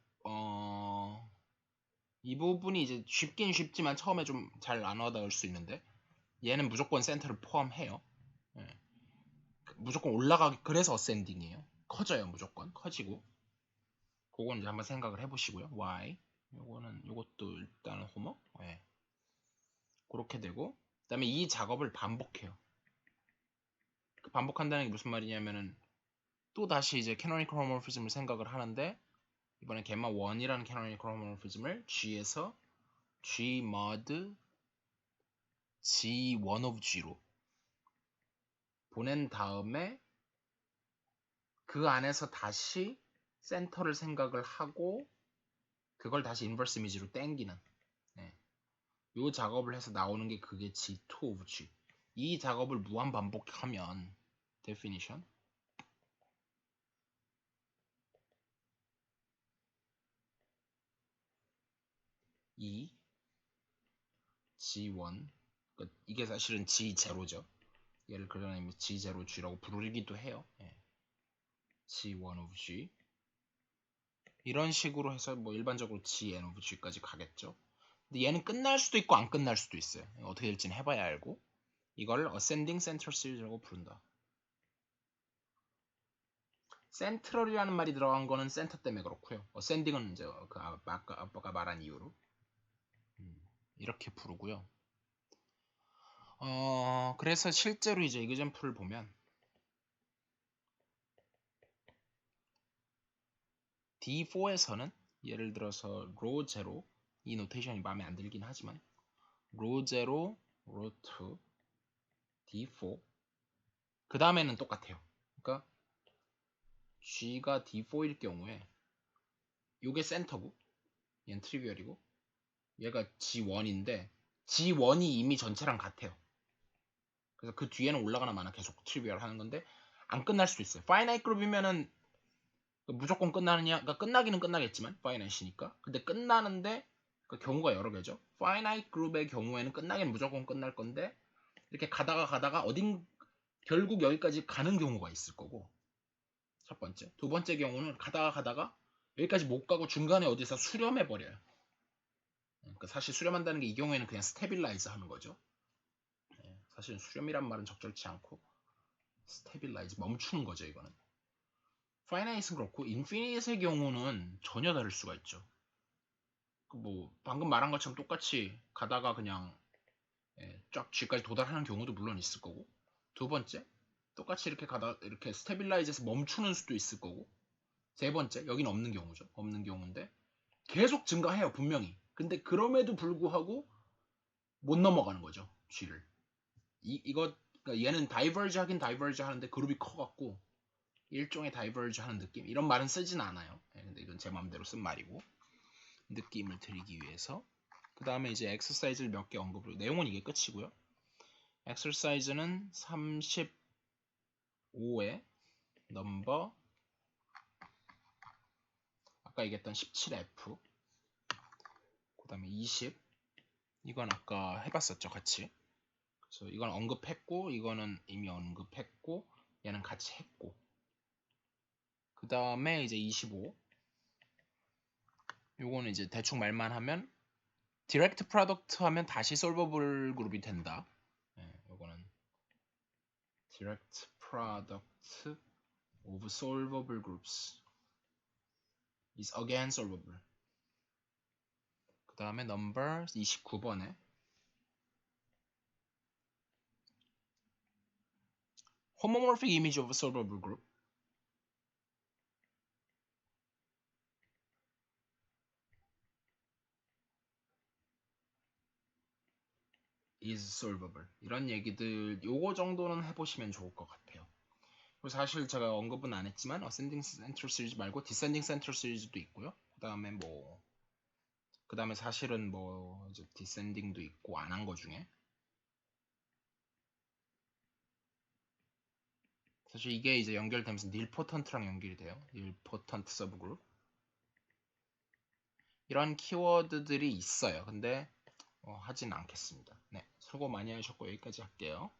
이 부분이 이제 쉽긴 쉽지만 처음에 좀 잘 안 와닿을 수 있는데 얘는 무조건 센터를 포함해요. 예. 무조건 올라가기 그래서 어센딩이에요. 커져요. 무조건 커지고 그건 이제 한번 생각을 해보시고요. why 요것도 일단 호목 예. 그렇게 되고 그 다음에 이 작업을 반복해요. 그 반복한다는 게 무슨 말이냐면은 또 다시 이제 캐노니컬 호모모피즘을 생각을 하는데 이번에 겜마 1이라는 캐노니컬 호모모피즘을 G에서 G mod G1 of G로 보낸 다음에 그 안에서 다시 센터를 생각을 하고 그걸 다시 인버스 이미지로 땡기는 이 작업을 해서 나오는 게 그게 G2 of G. 이 작업을 무한 반복하면 definition 2 G1 그러니까 이게 사실은 G0죠. 얘를 그려내면 G0G라고 부르기도 해요. G1 of G 이런 식으로 해서 뭐 일반적으로 Gn of G까지 가겠죠. 근데 얘는 끝날 수도 있고 안 끝날 수도 있어요. 어떻게 될지는 해봐야 알고 이걸 ascending central series라고 부른다. 센트럴이라는 말이 들어간 거는 센터 때문에 그렇고요. ascending은 이제 아까 말한 이유로 이렇게 부르고요. 그래서 실제로 이제 이그젠플을 보면 D4에서는 예를 들어서 로 제로 이 노테이션이 마음에 안 들긴 하지만 로 제로, 로 2, D4 그 다음에는 똑같아요. 그러니까 G가 D4일 경우에 요게 센터고 얘는 트리비얼이고 얘가 G1인데 G1이 이미 전체랑 같아요. 그래서 그 뒤에는 올라가나 마나 계속 트리비얼 하는 건데 안 끝날 수도 있어요. 파이나이트 그룹이면은 무조건 끝나느냐? 그러니까 끝나기는 끝나겠지만 파이나이트니까. 근데 끝나는데 그 경우가 여러 개죠. 파이나이트 그룹의 경우에는 끝나긴 무조건 끝날 건데 이렇게 가다가 어딘 결국 여기까지 가는 경우가 있을 거고 첫 번째. 두 번째 경우는 가다가 여기까지 못 가고 중간에 어디서 수렴해 버려요. 그러니까 사실 수렴한다는 게 이 경우에는 그냥 스테빌라이즈 하는 거죠. 사실 수렴이란 말은 적절치 않고 스테빌라이즈 멈추는 거죠 이거는. 파이나이트는 그렇고 인피니트의 경우는 전혀 다를 수가 있죠. 뭐 방금 말한 것처럼 똑같이 가다가 그냥 쫙 G까지 도달하는 경우도 물론 있을 거고 두 번째 똑같이 이렇게 가다 이렇게 스테빌라이즈해서 멈추는 수도 있을 거고 세 번째 여기는 없는 경우죠. 없는 경우인데 계속 증가해요 분명히. 근데 그럼에도 불구하고 못 넘어가는 거죠 G를. 이거 그러니까 얘는 다이버지 하긴 다이버지 하는데 그룹이 커갖고 일종의 다이버지 하는 느낌 이런 말은 쓰진 않아요. 근데 이건 제 마음대로 쓴 말이고 느낌을 드리기 위해서 그 다음에 이제 엑서사이즈를 몇 개 언급을 내용은 이게 끝이고요. 엑서사이즈는 35에 넘버 아까 얘기했던 17F 그 다음에 20 이건 아까 해봤었죠 같이. 그래서 이건 언급했고 이거는 이미 언급했고 얘는 같이 했고 그 다음에 이제 25 요거는 이제 대충 말만 하면 디렉트 프로덕트 하면 다시 솔버블 그룹이 된다. 요거는 디렉트 프로덕트 of solvable groups is again solvable. 그 다음에 number 29번에 homomorphic image of a solvable group is solvable. 이런 얘기들 요거 정도는 해보시면 좋을 것 같아요. 그리고 사실 제가 언급은 안 했지만 어센딩 센트럴 시리즈 말고 디센딩 센트럴 시리즈도 있고요. 그다음에 사실은 뭐 이제 디센딩도 있고 안 한 거 중에 사실 이게 이제 연결되면서 닐포턴트랑 연결이 돼요. 닐포턴트 서브그룹 이런 키워드들이 있어요. 근데 하진 않겠습니다. 네, 수고 많이 하셨고 여기까지 할게요.